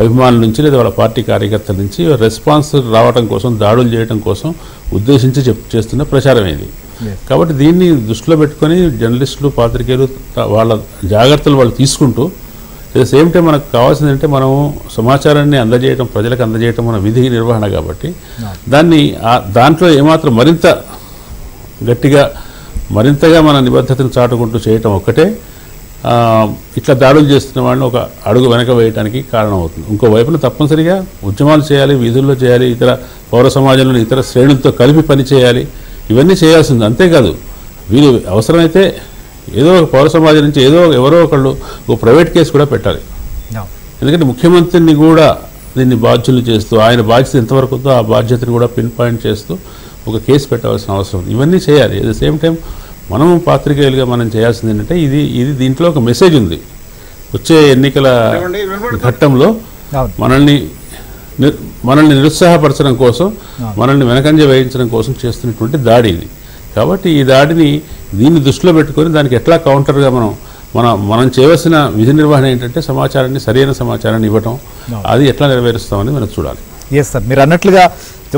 అభిమానుల నుంచి లేదా వాళ్ళ పార్టీ కార్యకర్తల నుంచి రెస్పాన్స్ రావడం కోసం, దాడులు చేయడం కోసం ఉద్దేశించి చేస్తున్న ప్రచారం ఇది. కాబట్టి దీన్ని దృష్టిలో పెట్టుకొని జర్నలిస్టులు, పాత్రికేయులు వాళ్ళ జాగ్రత్తలు వాళ్ళు తీసుకుంటూ, అట్ ద సేమ్ టైం మనకు కావాల్సింది అంటే మనము సమాచారాన్ని అందజేయడం, ప్రజలకు అందజేయడం మన విధి నిర్వహణ. కాబట్టి దాంట్లో ఏమాత్రం మరింతగా మన నిబద్ధతను చాటుకుంటూ చేయటం ఒక్కటే ఇట్లా దాడులు చేస్తున్న వాళ్ళని ఒక అడుగు వెనక వేయడానికి కారణమవుతుంది. ఇంకోవైపున తప్పనిసరిగా ఉద్యమాలు చేయాలి, వీధుల్లో చేయాలి, ఇతర పౌర సమాజంలోని ఇతర శ్రేణులతో కలిపి పనిచేయాలి, ఇవన్నీ చేయాల్సింది. అంతేకాదు వీరు అవసరమైతే ఏదో ఒక పౌర సమాజం నుంచి ఎవరో ఒకళ్ళు ఒక ప్రైవేట్ కేసు కూడా పెట్టాలి. ఎందుకంటే ముఖ్యమంత్రిని కూడా దీన్ని బాధ్యులు చేస్తూ, ఆయన బాధ్యత ఎంతవరకు ఉందో ఆ బాధ్యతను కూడా పిన్ పాయింట్ చేస్తూ ఒక కేసు పెట్టవలసిన అవసరం ఉంది. ఇవన్నీ చేయాలి. అట్ ద సేమ్ టైం మనము పాత్రికేయులుగా మనం చేయాల్సింది ఏంటంటే ఇది దీంట్లో ఒక మెసేజ్ ఉంది. వచ్చే ఎన్నికల ఘట్టంలో మనల్ని నిరుత్సాహపరచడం కోసం, మనల్ని వెనకంజ వేయించడం కోసం చేస్తున్నటువంటి దాడి ఇది. కాబట్టి ఈ దాడిని దీన్ని దృష్టిలో పెట్టుకొని దానికి ఎట్లా కౌంటర్గా మనం చేయవలసిన విధి నిర్వహణ ఏంటంటే సరైన సమాచారాన్ని ఇవ్వటం. అది ఎట్లా నెరవేరుస్తామని మనం చూడాలి. ఎస్ సార్, మీరు అన్నట్లుగా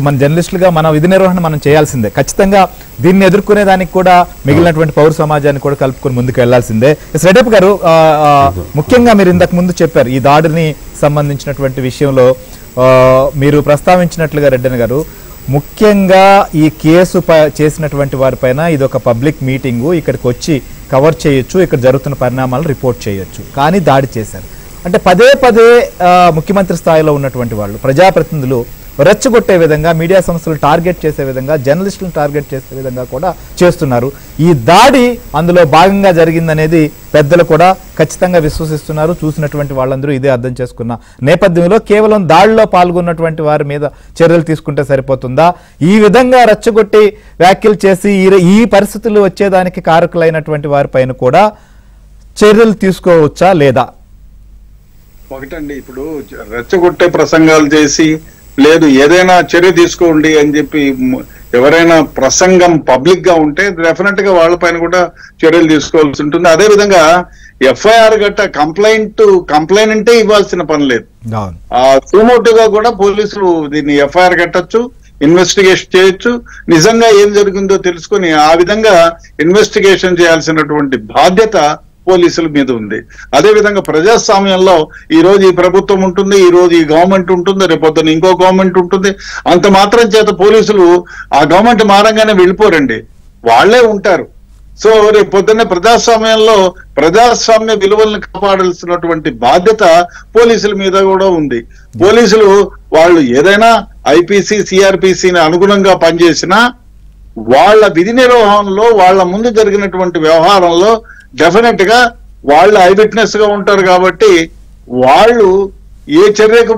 మన జర్నలిస్టులుగా మన విధి నిర్వహణ మనం చేయాల్సిందే. ఖచ్చితంగా దీన్ని ఎదుర్కొనే దానికి కూడా మిగిలినటువంటి పౌర సమాజాన్ని కూడా కలుపుకొని ముందుకు వెళ్లాల్సిందే. రెడ్డప్ప గారు, ముఖ్యంగా మీరు ఇంతకు ముందు చెప్పారు ఈ దాడిని సంబంధించినటువంటి విషయంలో మీరు ప్రస్తావించినట్లుగా రెడ్డన్ గారు, ముఖ్యంగా ఈ కేసు చేసినటువంటి వారిపైన ఇది ఒక పబ్లిక్ మీటింగు, ఇక్కడికి వచ్చి కవర్ చేయొచ్చు, ఇక్కడ జరుగుతున్న పరిణామాలను రిపోర్ట్ చేయొచ్చు, కానీ దాడి చేశారు అంటే పదే ముఖ్యమంత్రి స్థాయిలో ఉన్నటువంటి వాళ్ళు, ప్రజాప్రతినిధులు రెచ్చగొట్టే విధంగా, మీడియా సంస్థలు టార్గెట్ చేసే విధంగా, జర్నలిస్టులను టార్గెట్ చేసే విధంగా కూడా చేస్తున్నారు. ఈ దాడి అందులో భాగంగా జరిగిందనేది పెద్దలు కూడా ఖచ్చితంగా విశ్వసిస్తున్నారు. చూసినటువంటి వాళ్ళందరూ ఇదే అర్థం చేసుకున్న నేపథ్యంలో కేవలం దాడిలో పాల్గొన్నటువంటి వారి మీద చర్యలు తీసుకుంటే సరిపోతుందా? ఈ విధంగా రెచ్చగొట్టి వ్యాఖ్యలు చేసి ఈ పరిస్థితులు వచ్చేదానికి కారకులైనటువంటి వారిపైన కూడా చర్యలు తీసుకోవచ్చా లేదా? ఒకటండి, ఇప్పుడు రెచ్చగొట్టే ప్రసంగాలు చేసి లేదు ఏదైనా చర్య తీసుకోండి అని చెప్పి ఎవరైనా ప్రసంగం పబ్లిక్ గా ఉంటే డెఫినెట్ గా వాళ్ళపైన కూడా చర్యలు తీసుకోవాల్సి ఉంటుంది. అదే విధంగా ఎఫ్ఐఆర్ గట్ట కంప్లైంటే ఇవ్వాల్సిన పని లేదు. సుమోటివ్ గా కూడా పోలీసులు దీన్ని ఎఫ్ఐఆర్ కట్టచ్చు, ఇన్వెస్టిగేషన్ చేయొచ్చు, నిజంగా ఏం జరిగిందో తెలుసుకొని ఆ విధంగా ఇన్వెస్టిగేషన్ చేయాల్సినటువంటి బాధ్యత పోలీసుల మీద ఉంది. అదే విధంగా ప్రజాస్వామ్యంలో ఈ రోజు ఈ ప్రభుత్వం ఉంటుంది, ఈ రోజు ఈ గవర్నమెంట్ ఉంటుంది, రేపొద్దున ఇంకో గవర్నమెంట్ ఉంటుంది. అంత మాత్రం చేత పోలీసులు ఆ గవర్నమెంట్ మారంగానే వెళ్ళిపోరండి, వాళ్లే ఉంటారు. సో రేపు పొద్దున్నే ప్రజాస్వామ్యంలో ప్రజాస్వామ్య విలువలను కాపాడాల్సినటువంటి బాధ్యత పోలీసుల మీద కూడా ఉంది. పోలీసులు వాళ్ళు ఏదైనా ఐపీసీ, సిఆర్పిసిని అనుగుణంగా పనిచేసినా వాళ్ళ విధి నిర్వహణలో, వాళ్ళ ముందు జరిగినటువంటి వ్యవహారంలో డెఫినెట్ గా వాళ్ళు ఐ విట్నెస్ గా ఉంటారు. కాబట్టి వాళ్ళు ఏ చర్యకు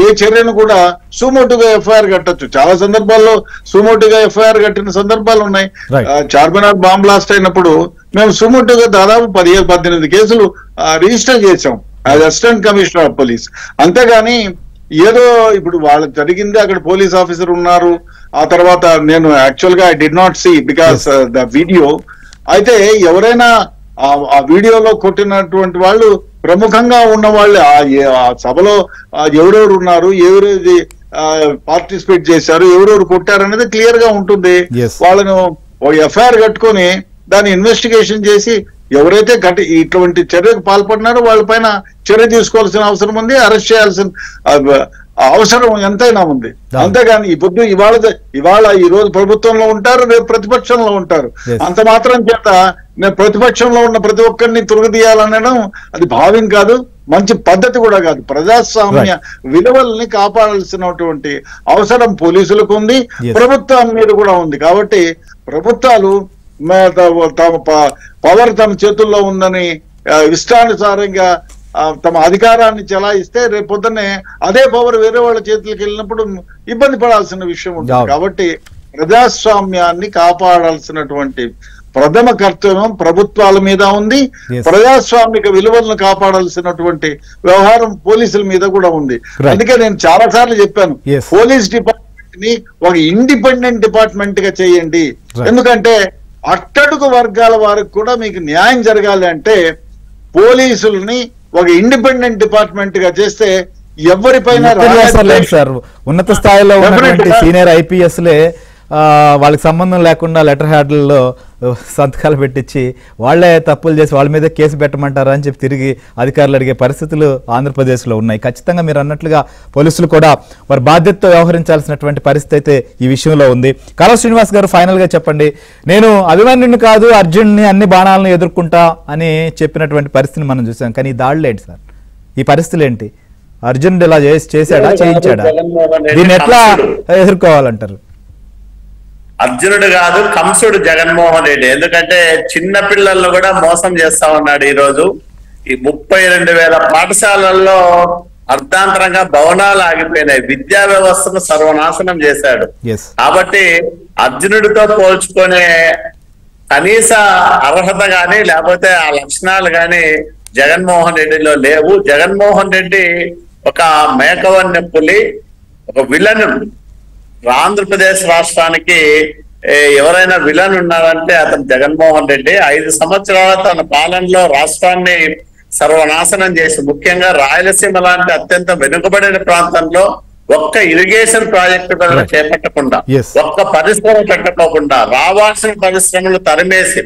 ఏ చర్యను కూడా సుమోటుగా ఎఫ్ఐఆర్ కట్టొచ్చు. చాలా సందర్భాల్లో సుమోటుగా ఎఫ్ఐఆర్ కట్టిన సందర్భాలు ఉన్నాయి. చార్మినార్ బాంబ్ బ్లాస్ట్ అయినప్పుడు మేము సుమోటుగా దాదాపు 17-18 కేసులు రిజిస్టర్ చేశాం as assistant commissioner of police. అంతేగాని ఏదో ఇప్పుడు వాళ్ళకి జరిగింది, అక్కడ పోలీస్ ఆఫీసర్ ఉన్నారు, ఆ తర్వాత నేను యాక్చువల్ గా I did not see because the video. అయితే ఎవరైనా ఆ వీడియోలో కొట్టినటువంటి వాళ్ళు ప్రముఖంగా ఉన్న వాళ్ళు ఆ సభలో ఎవరెవరు ఉన్నారు, ఎవరెవరు పార్టిసిపేట్ చేశారు, ఎవరెవరు కొట్టారు అనేది క్లియర్ గా ఉంటుంది. వాళ్ళను ఎఫ్ఐఆర్ కట్టుకొని దాన్ని ఇన్వెస్టిగేషన్ చేసి ఎవరైతే ఇటువంటి చర్యకు పాల్పడినారో వాళ్ళపైన చర్య తీసుకోవాల్సిన అవసరం ఉంది, అరెస్ట్ చేయాల్సిన అవసరం ఎంతైనా ఉంది. అంతేగాని ఇప్పుడు ఇవాళ ఈ రోజు ప్రభుత్వంలో ఉంటారు, రేపు ప్రతిపక్షంలో ఉంటారు. అంత మాత్రం చేత నేను ప్రతిపక్షంలో ఉన్న ప్రతి ఒక్కరిని తొలగిదీయాలనడం అది భావ్యం కాదు, మంచి పద్ధతి కూడా కాదు. ప్రజాస్వామ్య విలువల్ని కాపాడాల్సినటువంటి అవసరం పోలీసులకు ఉంది, ప్రభుత్వం మీద కూడా ఉంది. కాబట్టి ప్రభుత్వాలు తమ పవర్ తమ చేతుల్లో ఉందని ఇష్టానుసారంగా తమ అధికారాన్ని చెలాయిస్తే రేపు పొద్దున్నే అదే పవర్ వేరే వాళ్ళ చేతులకు వెళ్ళినప్పుడు ఇబ్బంది పడాల్సిన విషయం ఉంటుంది. కాబట్టి ప్రజాస్వామ్యాన్ని కాపాడాల్సినటువంటి ప్రథమ కర్తవ్యం ప్రభుత్వాల మీద ఉంది, ప్రజాస్వామిక విలువలను కాపాడాల్సినటువంటి వ్యవహారం పోలీసుల మీద కూడా ఉంది. అందుకే నేను చాలా సార్లు చెప్పాను, పోలీస్ డిపార్ట్మెంట్ ని ఒక ఇండిపెండెంట్ డిపార్ట్మెంట్ గా చేయండి. ఎందుకంటే అట్టడుగు వర్గాల వారికి కూడా మీకు న్యాయం జరగాలి అంటే పోలీసుల్ని ఒక ఇండిపెండెంట్ డిపార్ట్మెంట్ గా చేస్తే ఎవరిపైన సార్ ఉన్నత స్థాయిలో ఉన్నటువంటి సీనియర్ ఐపీఎస్లే వాళ్ళకి సంబంధం లేకుండా లెటర్ హ్యాడ్లలో సంతకాలు పెట్టించి వాళ్లే తప్పులు చేసి వాళ్ళ మీద కేసు పెట్టమంటారా అని చెప్పి తిరిగి అధికారులు అడిగే పరిస్థితులు ఆంధ్రప్రదేశ్లో ఉన్నాయి. ఖచ్చితంగా మీరు అన్నట్లుగా పోలీసులు కూడా వారి బాధ్యతతో వ్యవహరించాల్సినటువంటి పరిస్థితి అయితే ఈ విషయంలో ఉంది. కాళ శ్రీనివాస్ గారు ఫైనల్ గా చెప్పండి, నేను అభిమన్యుని కాదు అర్జున్ని అన్ని బాణాలను ఎదుర్కొంటా అని చెప్పినటువంటి పరిస్థితిని మనం చూసాం, కానీ ఈ దాడులు ఏంటి సార్, ఈ పరిస్థితులు ఏంటి? అర్జున్ ఇలా చేశాడా, చేయించాడా, దీన్ని ఎట్లా ఎదుర్కోవాలంటారు? అర్జునుడు కాదు కంసుడు జగన్మోహన్ రెడ్డి. ఎందుకంటే చిన్న పిల్లలను కూడా మోసం చేస్తా ఉన్నాడు. ఈ రోజు ఈ 32,000 పాఠశాలల్లో అర్ధాంతరంగా భవనాలు ఆగిపోయినాయి, విద్యా వ్యవస్థను సర్వనాశనం చేశాడు. కాబట్టి అర్జునుడితో పోల్చుకునే కనీస అర్హత గాని లేకపోతే ఆ లక్షణాలు గాని జగన్మోహన్ రెడ్డిలో లేవు. జగన్మోహన్ రెడ్డి ఒక మేకవన్య పులి, ఒక విలన్. ఆంధ్రప్రదేశ్ రాష్ట్రానికి ఎవరైనా విలన్ ఉన్నారంటే అతను జగన్మోహన్ రెడ్డి. 5 సంవత్సరాల తన పాలనలో రాష్ట్రాన్ని సర్వనాశనం చేసి, ముఖ్యంగా రాయలసీమ లాంటి అత్యంత వెనుకబడిన ప్రాంతంలో ఒక్క ఇరిగేషన్ ప్రాజెక్టు కూడా చేపట్టకుండా, ఒక్క పరిశ్రమ పెట్టకోకుండా రావాల్సిన పరిశ్రమలు తరిమేసి,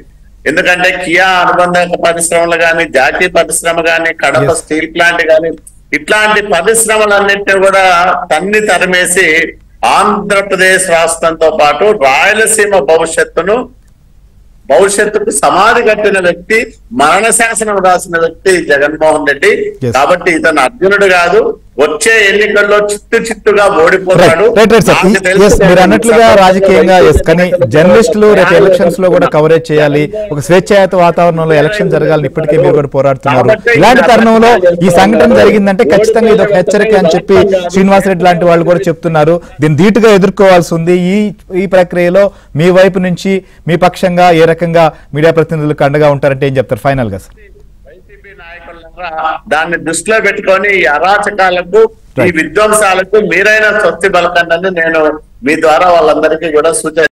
ఎందుకంటే కియా అనుబంధ పరిశ్రమలు కానీ, జాతీయ పరిశ్రమ కానీ, కడప స్టీల్ ప్లాంట్ కానీ, ఇట్లాంటి పరిశ్రమలన్నింటినీ కూడా తరిమేసి ఆంధ్రప్రదేశ్ రాష్ట్రంతో పాటు రాయలసీమ భవిష్యత్తుకు సమాధి కట్టిన వ్యక్తి, మరణ శాసనం రాసిన వ్యక్తి జగన్మోహన్ రెడ్డి. కాబట్టి ఇతను అర్జునుడు కాదు, వచ్చే ఎన్నికల్లో చిత్తుగా ఓడిపోతాడు. మీరు అన్నట్లుగా రాజకీయంగా కానీ జర్నలిస్టులు రేపు ఎలక్షన్స్ లో కూడా కవరేజ్ చేయాలి, ఒక స్వేచ్ఛాయుత వాతావరణంలో ఎలక్షన్ జరగాలని ఇప్పటికే మీరు కూడా పోరాడుతున్నారు. ఇలాంటి తరుణంలో ఈ సంఘటన జరిగిందంటే ఖచ్చితంగా ఇది ఒక హెచ్చరిక అని చెప్పి శ్రీనివాసరెడ్డి లాంటి వాళ్ళు కూడా చెప్తున్నారు. దీన్ని ధీటుగా ఎదుర్కోవాల్సి ఉంది. ఈ ప్రక్రియలో మీ వైపు నుంచి మీ పక్షంగా ఏ రకంగా మీడియా ప్రతినిధులకు అండగా ఉంటారంటే ఏం చెప్తారు ఫైనల్ గా? వైసీపీ నాయకులంతా దాన్ని దృష్టిలో పెట్టుకొని ఈ అరాచకాలకు, ఈ విధ్వంసాలకు మీరైనా స్వస్తి పలకండి నేను మీ ద్వారా వాళ్ళందరికీ కూడా సూచన